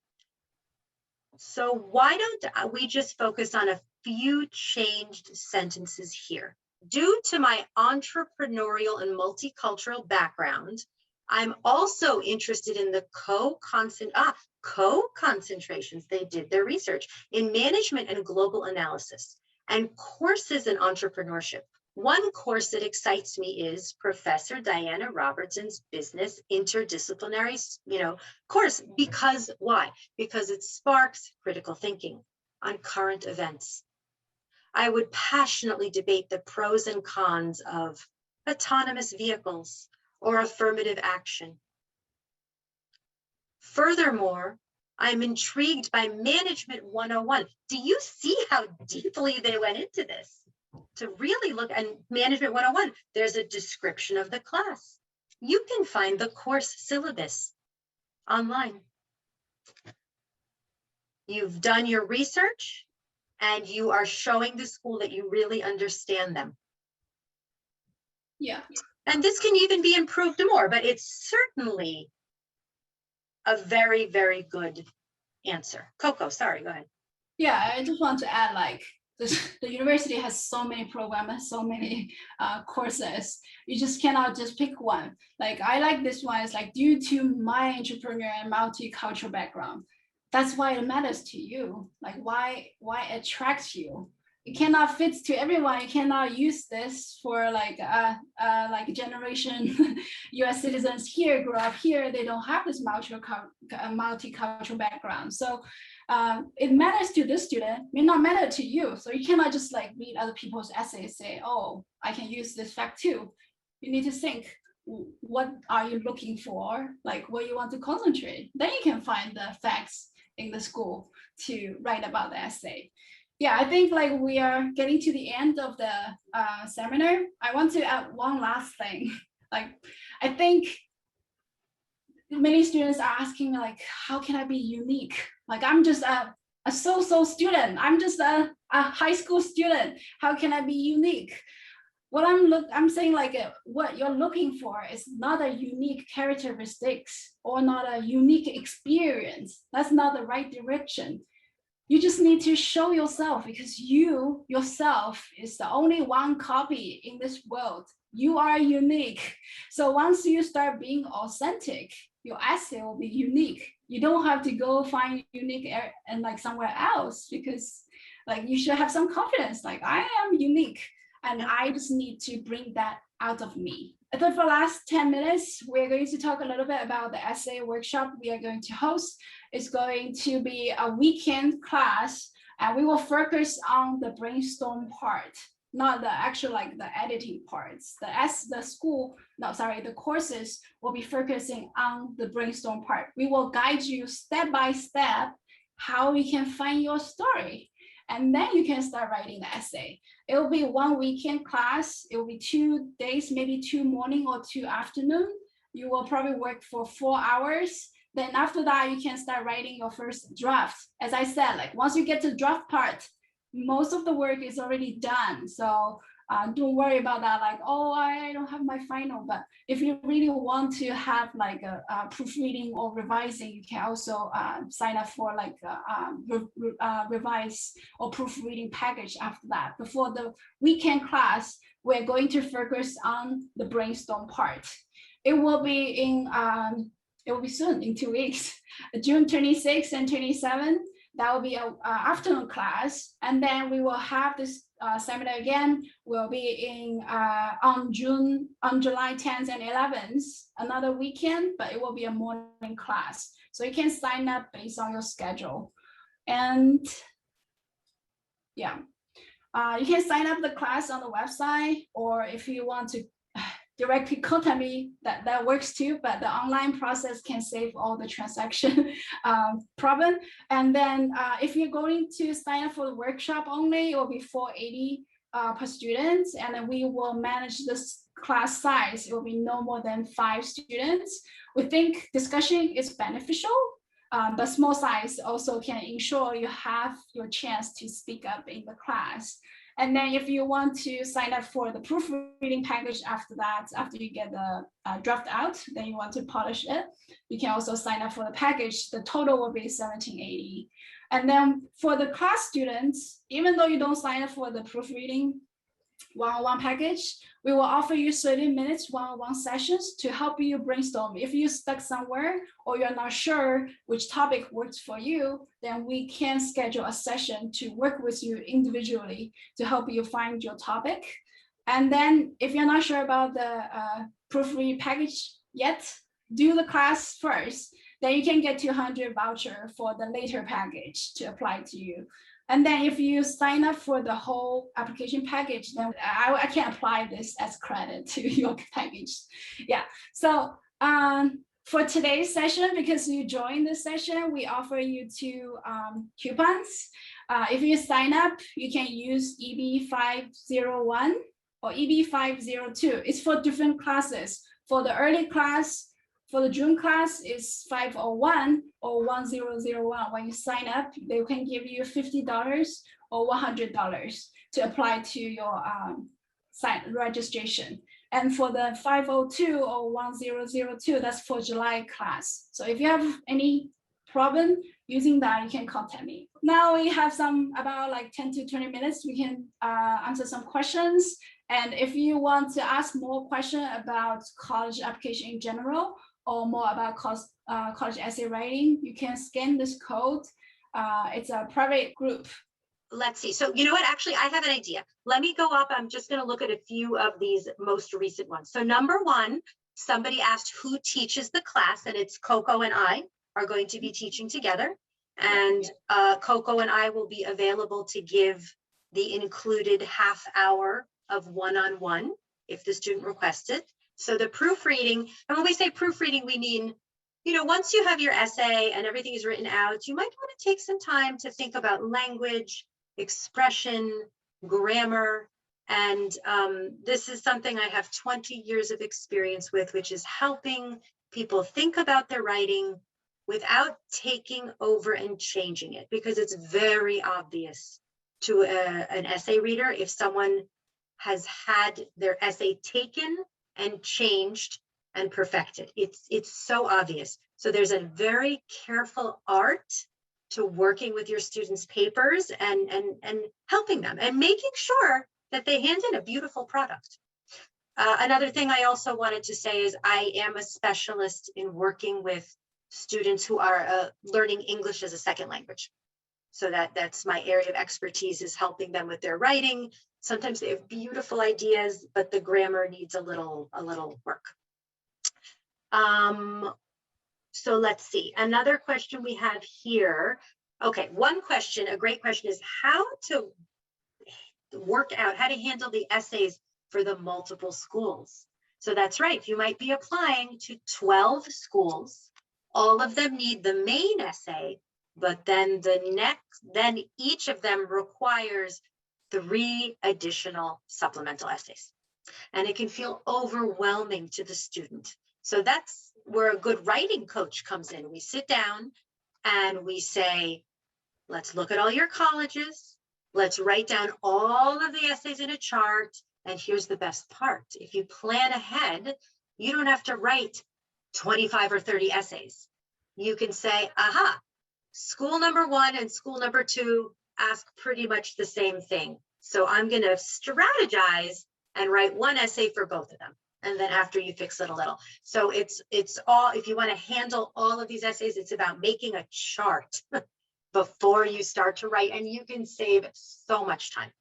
So why don't we just focus on a few changed sentences here? Due to my entrepreneurial and multicultural background, I'm also interested in the co-concentrations. They did their research in management and global analysis and courses in entrepreneurship. One course that excites me is Professor Diana Robertson's Business Interdisciplinary, course. Because why? Because it sparks critical thinking on current events. I would passionately debate the pros and cons of autonomous vehicles or affirmative action. Furthermore, I'm intrigued by Management 101. Do you see how deeply they went into this? To really look at Management 101, there's a description of the class. You can find the course syllabus online. You've done your research and you are showing the school that you really understand them. Yeah. And this can even be improved more, but it's certainly a very, very good answer. Coco, sorry, go ahead. Yeah, I just want to add, like, the university has so many programs, so many courses. You just cannot just pick one. Like, I like this one. It's like, due to my entrepreneur and multicultural background, that's why it matters to you. Like, why it attracts you. It cannot fit to everyone. You cannot use this for like generation U.S. citizens here grew up here. They don't have this multicultural background. So it matters to this student, may not matter to you. So you cannot just like read other people's essays, say, oh, I can use this fact too. You need to think, what are you looking for? Like, what you want to concentrate. Then you can find the facts in the school to write about the essay. Yeah, I think like we are getting to the end of the seminar. I want to add one last thing. Like, I think many students are asking me, like, how can I be unique? Like, I'm just a so-so student. I'm just a high school student. How can I be unique? What I'm saying, like, what you're looking for is not a unique characteristics or not a unique experience. That's not the right direction. You just need to show yourself, because you yourself is the only one copy in this world. You are unique. So once you start being authentic, your essay will be unique. You don't have to go find unique and like somewhere else, because like you should have some confidence. Like, I am unique, and I just need to bring that out of me. I thought for the last 10 minutes, we're going to talk a little bit about the essay workshop we are going to host. It's going to be a weekend class, and we will focus on the brainstorm part, not the actual like the editing parts. The courses will be focusing on the brainstorm part. We will guide you step by step how you can find your story, and then you can start writing the essay. It will be one weekend class. It will be 2 days, maybe 2 morning or 2 afternoon. You will probably work for 4 hours. Then after that, you can start writing your first draft. As I said, like once you get to the draft part, most of the work is already done. So don't worry about that. Like, oh, I don't have my final. But if you really want to have like a proofreading or revising, you can also sign up for like revise or proofreading package after that. Before the weekend class, we're going to focus on the brainstorm part. It will be soon, in 2 weeks, June 26 and 27. That will be an afternoon class. And then we will have this seminar again. Will be on July 10th and 11th, another weekend, but it will be a morning class. So you can sign up based on your schedule. And yeah, you can sign up the class on the website, or if you want to directly contact me, that works too, but the online process can save all the transaction problem. And then if you're going to sign up for the workshop only, it will be $480 per student, and then we will manage this class size. It will be no more than 5 students. We think discussion is beneficial, but small size also can ensure you have your chance to speak up in the class. And then if you want to sign up for the proofreading package after that, after you get the draft out, then you want to polish it, you can also sign up for the package. The total will be $1780. And then for the class students, even though you don't sign up for the proofreading one-on-one package, we will offer you 30 minutes one-on-one sessions to help you brainstorm. If you're stuck somewhere or you're not sure which topic works for you, then we can schedule a session to work with you individually to help you find your topic. And then if you're not sure about the proofread package yet, do the class first. Then you can get 200 voucher for the later package to apply to you. And then if you sign up for the whole application package, then I can apply this as credit to your package. Yeah. So for today's session, because you joined this session, we offer you 2 coupons. If you sign up, you can use EB501 or EB502. It's for different classes. For the early class, for the June class is 501 or 1001. When you sign up, they can give you $50 or $100 to apply to your registration. And for the 502 or 1002, that's for July class. So if you have any problem using that, you can contact me. Now we have about like 10 to 20 minutes. We can answer some questions. And if you want to ask more questions about college application in general, or more about college essay writing, you can scan this code. It's a private group. Let's see. So you know what? Actually, I have an idea. Let me go up. I'm just going to look at a few of these most recent ones. So number 1, somebody asked who teaches the class, and it's Coco and I are going to be teaching together. And Coco and I will be available to give the included half hour of one-on-one if the student requests it. So the proofreading, and when we say proofreading, we mean, once you have your essay and everything is written out, you might want to take some time to think about language, expression, grammar. And this is something I have 20 years of experience with, which is helping people think about their writing without taking over and changing it, because it's very obvious to an essay reader if someone has had their essay taken and changed and perfected. It's so obvious. So there's a very careful art to working with your students' papers and helping them and making sure that they hand in a beautiful product. Another thing I also wanted to say is I am a specialist in working with students who are learning English as a second language. So that's my area of expertise, is helping them with their writing. Sometimes they have beautiful ideas, but the grammar needs a little work. So let's see. Another question we have here. Okay, one question, a great question, is how to work out, how to handle the essays for the multiple schools. So that's right. You might be applying to 12 schools. All of them need the main essay, but then then each of them requires 3 additional supplemental essays. And it can feel overwhelming to the student. So that's where a good writing coach comes in. We sit down and we say, let's look at all your colleges. Let's write down all of the essays in a chart. And here's the best part. If you plan ahead, you don't have to write 25 or 30 essays. You can say, aha, school number 1 and school number 2 ask pretty much the same thing. So I'm going to strategize and write 1 essay for both of them. And then after, you fix it a little. So it's all, if you want to handle all of these essays, it's about making a chart before you start to write, and you can save so much time.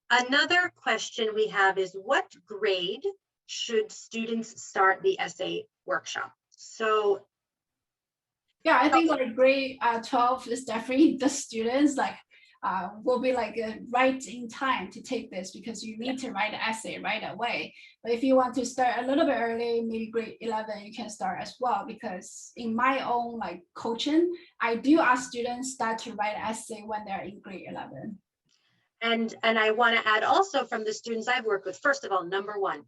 Another question we have is, what grade should students start the essay workshop? So yeah, I think like grade 12 is definitely the students will be right in time to take this, because you need to write an essay right away. But if you want to start a little bit early, maybe grade 11, you can start as well, because in my own coaching, I do ask students start to write an essay when they're in grade 11. And I want to add also, from the students I've worked with, first of all, number 1,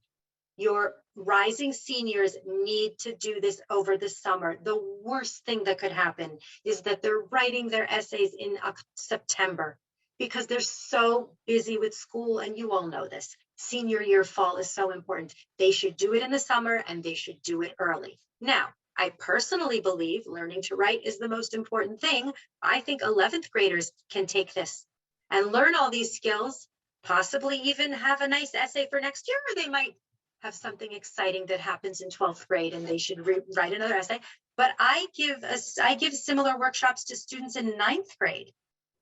your rising seniors need to do this over the summer. The worst thing that could happen is that they're writing their essays in September, because they're so busy with school, and you all know this. Senior year, fall is so important. They should do it in the summer, and they should do it early. Now, I personally believe learning to write is the most important thing. I think 11th graders can take this and learn all these skills, possibly even have a nice essay for next year, or they might have something exciting that happens in 12th grade and they should write another essay. But I give similar workshops to students in 9th grade,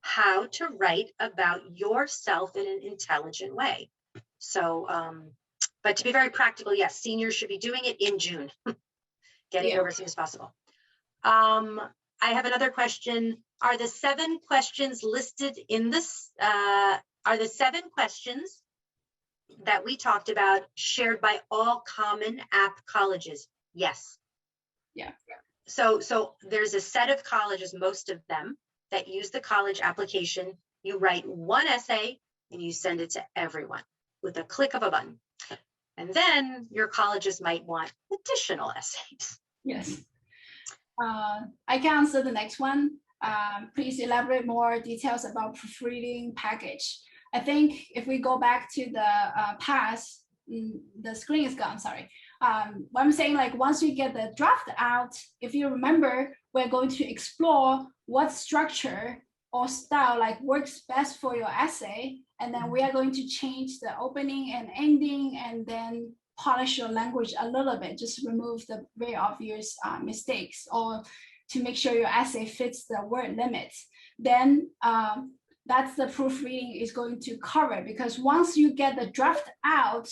how to write about yourself in an intelligent way. So, but to be very practical, yes, seniors should be doing it in June, getting it over as soon as possible. I have another question. Are the 7 questions listed in this, are the 7 questions that we talked about shared by all Common App colleges? Yes. Yeah. So there's a set of colleges, most of them, that use the college application. You write one essay and you send it to everyone with a click of a button. And then your colleges might want additional essays. Yes. I can answer the next one. Please elaborate more details about proofreading package. I think if we go back to the past, the screen is gone, sorry. What I'm saying, like once we get the draft out, if you remember, we're going to explore what structure or style like works best for your essay. And then we are going to change the opening and ending and then polish your language a little bit, just remove the very obvious mistakes or to make sure your essay fits the word limits. Then that's the proofreading is going to cover, because once you get the draft out,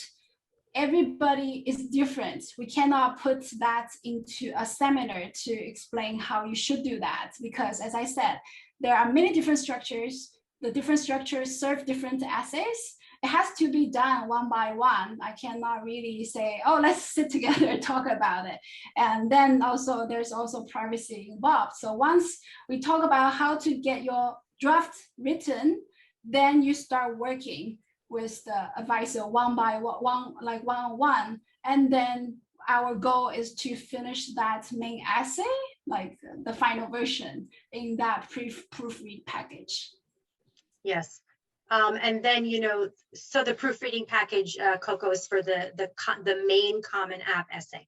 everybody is different. We cannot put that into a seminar to explain how you should do that, because as I said, there are many different structures. The different structures serve different essays. It has to be done one by one. I cannot really say, oh, let's sit together and talk about it. And then also there's also privacy involved. So once we talk about how to get your draft written, then you start working with the advisor one by one, like one-on-one. And then our goal is to finish that main essay, like the final version in that proofread package. Yes. And then, you know, so the proofreading package, Coco, is for the main Common App essay.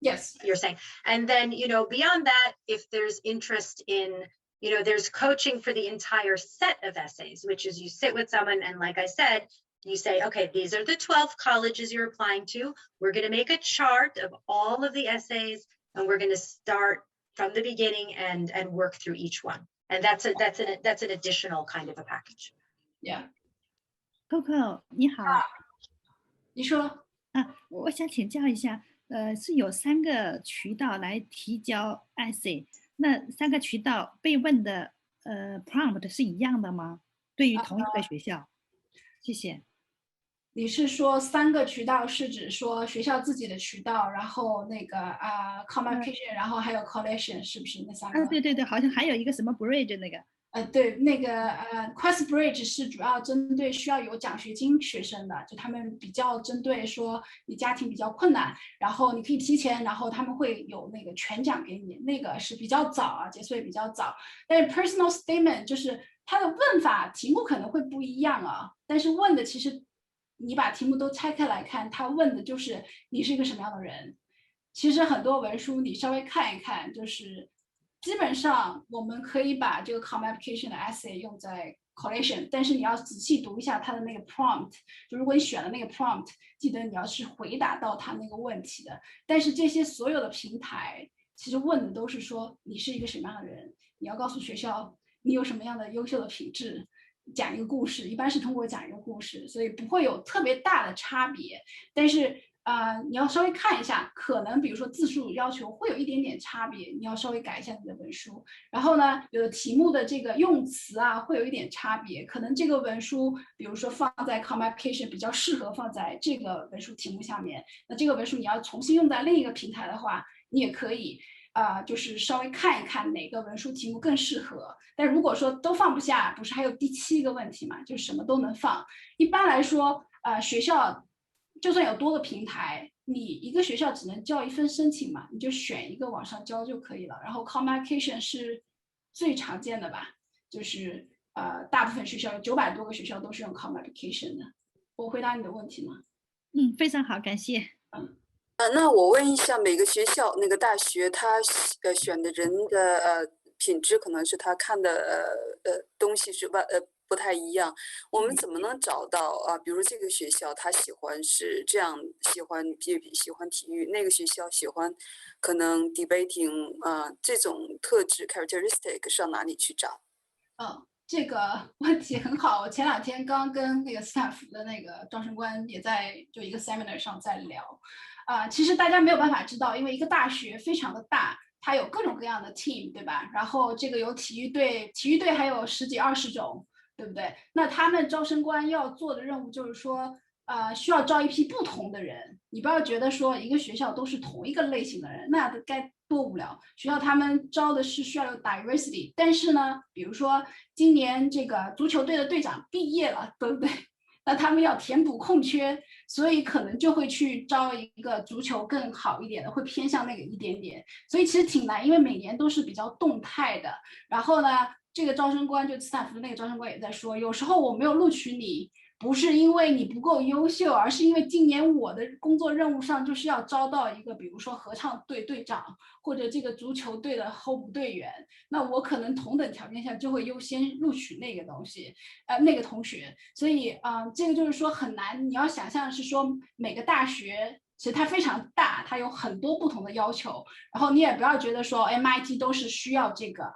Yes. You're saying. And then, you know, beyond that, if there's interest in, you know, there's coaching for the entire set of essays, which is you sit with someone and like I said, you say, okay, these are the 12 colleges you're applying to. We're going to make a chart of all of the essays and we're going to start from the beginning and work through each one. And that's an additional kind of a package. Yeah. Coco 你好。你说。我想请教一下，是有3个渠道来提交 essay， 那3个渠道被问的prompt 是一样的吗？对于同一个学校？谢谢。你是说3个渠道是指说学校自己的渠道，然后那个convocation，然后还有 collation， 是不是那3个？对对对，好像还有一个什么 bridge 那个。对，那个QuestBridge 是主要针对需要有奖学金学生的，就他们比较针对说你家庭比较困难，然后你可以提前，然后他们会有那个全奖给你，那个是比较早啊，结束也比较早。但是 Personal Statement 就是它的问法题目可能会不一样啊，但是问的其实你把题目都拆开来看，他问的就是你是一个什么样的人。其实很多文书你稍微看一看，就是基本上我们可以把这个 Common Application 的 essay 用在 collation， 但是你要仔细读一下它的那个 prompt， 就如果你选了那个 prompt， 记得你要是回答到它那个问题的。但是这些所有的平台其实问的都是说你是一个什么样的人，你要告诉学校你有什么样的优秀的品质，讲一个故事，一般是通过讲一个故事，所以不会有特别大的差别。但是你要稍微看一下，可能比如说字数要求会有一点点差别，你要稍微改一下你的文书。然后呢，有的题目的这个用词啊会有一点差别，可能这个文书比如说放在 Common Application 比较适合放在这个文书题目下面，那这个文书你要重新用在另一个平台的话，你也可以就是稍微看一看哪个文书题目更适合。但如果说都放不下，不是还有第7个问题嘛，就是什么都能放。一般来说学校就算有多个平台，你一个学校只能交一份申请嘛，你就选一个往上交就可以了。然后 Common Application 是最常见的吧，就是大部分学校有900多个学校都是用 Common Application 的。我回答你的问题吗？非常好，感谢。那我问一下，每个学校那个大学他选的人的品质，可能是他看的东西是不太一样，我们怎么能找到比如这个学校他喜欢是这样，喜欢体育，那个学校喜欢可能 debating 这种特质 characteristic 上哪里去找？这个问题很好。我前2天刚跟那个斯坦福的那个招生官也在就一个 seminar 上在聊，其实大家没有办法知道，因为一个大学非常的大，它有各种各样的 team， 对吧？然后这个有体育队，体育队还有10几20种，对不对？那他们招生官要做的任务就是说，需要招一批不同的人。你不要觉得说一个学校都是同一个类型的人，那该多无聊。学校他们招的是需要有 diversity， 但是呢，比如说今年这个足球队的队长毕业了，对不对？那他们要填补空缺，所以可能就会去招一个足球更好一点的，会偏向那个一点点。所以其实挺难，因为每年都是比较动态的。然后呢，这个招生官就斯坦福的那个招生官也在说，有时候我没有录取你，不是因为你不够优秀，而是因为今年我的工作任务上就是要招到一个，比如说合唱队队长或者这个足球队的候补队员，那我可能同等条件下就会优先录取那个东西，那个同学。所以这个就是说很难，你要想象是说每个大学。其实它非常大，它有很多不同的要求，然后你也不要觉得说 MIT 都是需要这个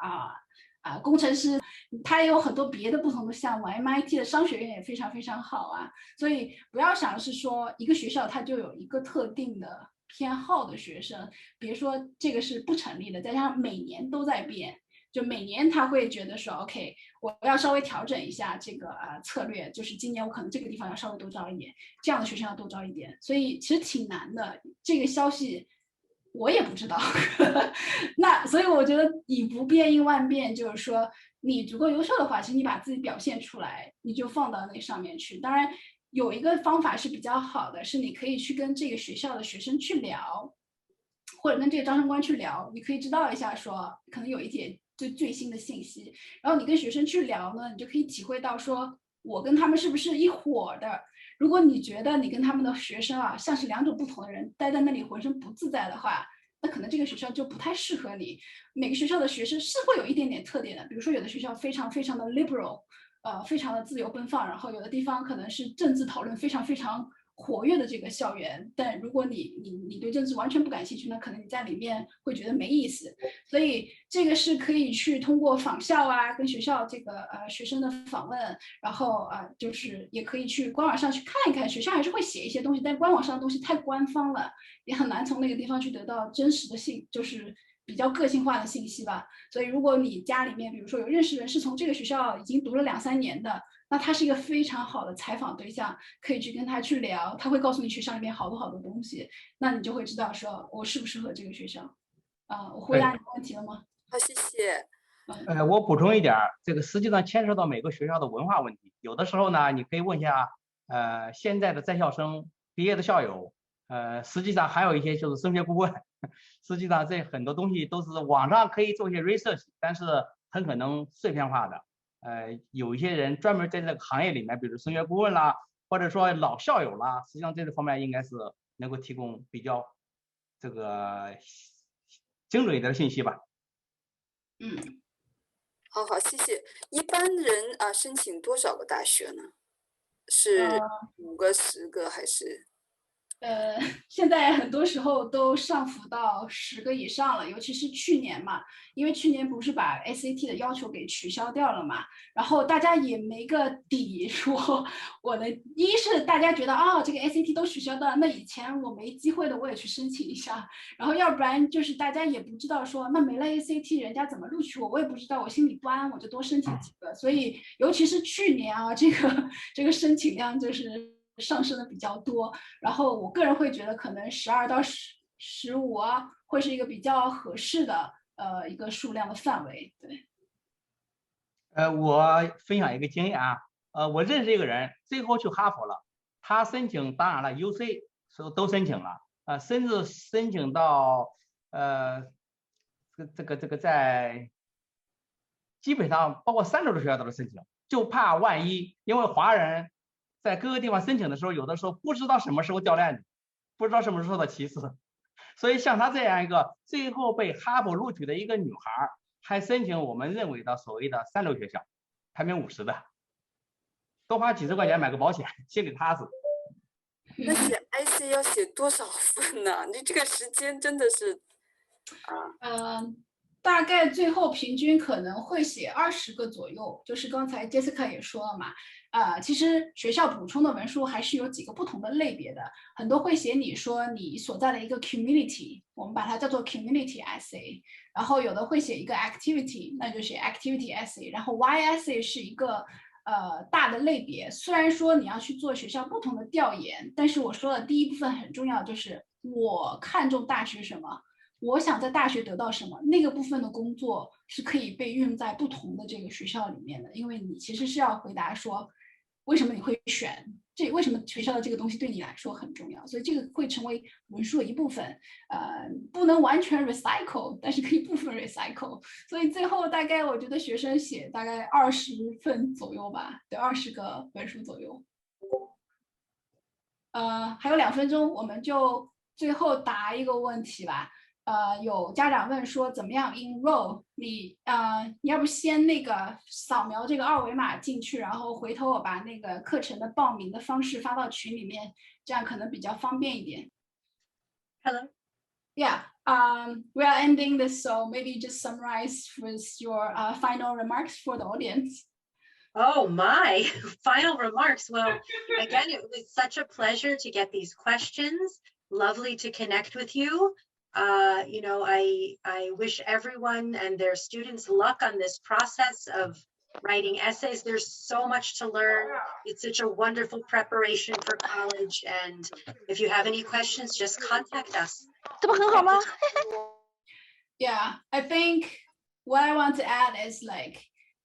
工程师，它也有很多别的不同的项目 ，MIT 的商学院也非常非常好啊，所以不要想是说一个学校它就有一个特定的偏好的学生，别说这个是不成立的，再加上每年都在变，就每年他会觉得说 OK， 我要稍微调整一下这个策略，就是今年我可能这个地方要稍微多招一点，这样的学生要多招一点，所以其实挺难的，这个消息。我也不知道，那所以我觉得以不变应万变，就是说你足够优秀的话，其实你把自己表现出来，你就放到那上面去。当然，有一个方法是比较好的，是你可以去跟这个学校的学生去聊，或者跟这个招生官去聊，你可以知道一下说，可能有一点最新的信息，然后你跟学生去聊呢，你就可以体会到说，我跟他们是不是一伙的。如果你觉得你跟他们的学生像是2种不同的人，待在那里浑身不自在的话，那可能这个学校就不太适合你。每个学校的学生是会有一点点特点的，比如说有的学校非常非常的 liberal，非常的自由奔放，然后有的地方可能是政治讨论非常非常活跃的这个校园，但如果你对政治完全不感兴趣，那可能你在里面会觉得没意思。所以这个是可以去通过访校跟学校这个学生的访问，然后就是也可以去官网上去看一看，学校还是会写一些东西，但官网上的东西太官方了，也很难从那个地方去得到真实的就是比较个性化的信息吧。所以如果你家里面比如说有认识人是从这个学校已经读了2、3年的，那他是一个非常好的采访对象，可以去跟他去聊，他会告诉你学校里面好多好多东西，那你就会知道说我适不适合这个学校。我回答你的问题了吗？好，谢谢。我补充一点，这个实际上牵涉到每个学校的文化问题。有的时候呢，你可以问一下，现在的在校生、毕业的校友，实际上还有一些就是升学顾问。实际上这很多东西都是网上可以做一些 research， 但是很可能碎片化的。有一些人专门在这个行业里面，比如升学顾问啦，或者说老校友啦，实际上这个方面应该是能够提供比较这个精准一点的信息吧。好，谢谢。一般人申请多少个大学呢？是5个、10个还是？现在很多时候都上浮到10个以上了，尤其是去年嘛，因为去年不是把 SAT 的要求给取消掉了嘛，然后大家也没个底，说一是大家觉得这个 SAT 都取消掉了，那以前我没机会的我也去申请一下，然后要不然就是大家也不知道说那没了 SAT 人家怎么录取我也不知道，我心里不安，我就多申请几个，所以尤其是去年这个申请量就是上升的比较多，然后我个人会觉得可能12到15会是一个比较合适的一个数量的范围。对。我分享一个经验我认识一个人，最后去哈佛了，他申请当然了 UC 都申请了甚至申请到这个在基本上包括3流的学校都是申请，就怕万一，因为华人在各个地方申请的时候，有的时候不知道什么时候掉链子，不知道什么时候的歧视，所以像她这样一个最后被哈佛录取的一个女孩，还申请我们认为的所谓的3流学校，排名50的，多花几十块钱买个保险，心里踏实。那写 IC 要写多少份呢？你这个时间真的是大概最后平均可能会写20个左右，就是刚才 Jessica 也说了嘛，其实学校补充的文书还是有几个不同的类别的，很多会写你说你所在的一个 community， 我们把它叫做 community essay， 然后有的会写一个 activity， 那就是 activity essay， 然后 Y essay 是一个大的类别，虽然说你要去做学校不同的调研，但是我说的第一部分很重要，就是我看重大学什么。我想在大学得到什么，那个部分的工作是可以被运用在不同的这个学校里面的，因为你其实是要回答说，为什么你会选这，为什么学校的这个东西对你来说很重要，所以这个会成为文书的一部分，不能完全 recycle， 但是可以部分 recycle， 所以最后大概我觉得学生写大概20份左右吧，对，20个文书左右。还有2分钟，我们就最后答一个问题吧。有家长问说怎么样 enroll？ 你要不先那个扫描这个2维码进去，然后回头我把那个课程的报名的方式发到群里面，这样可能比较方便一点。Hello. Yeah, we are ending this, so maybe just summarize with your final remarks for the audience. Oh my, final remarks. Well, again, it was such a pleasure to get these questions. Lovely to connect with you. You know, I wish everyone and their students luck on this process of writing essays. There's so much to learn. It's such a wonderful preparation for college. And if you have any questions, just contact us. Yeah, I think what I want to add is like,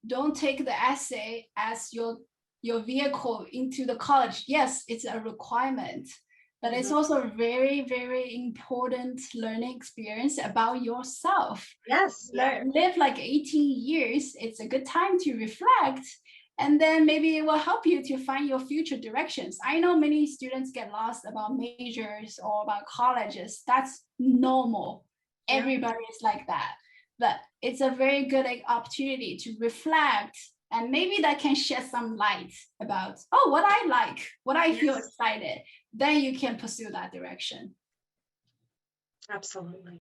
don't take the essay as your vehicle into the college. Yes, it's a requirement, but it's also a very, very important learning experience about yourself. Yes. Live like 18 years. It's a good time to reflect. And then maybe it will help you to find your future directions. I know many students get lost about majors or about colleges. That's normal. Yeah. Everybody is like that. But it's a very good opportunity to reflect, and maybe that can shed some light about, oh, what I like, what I feel excited. Then you can pursue that direction. Absolutely.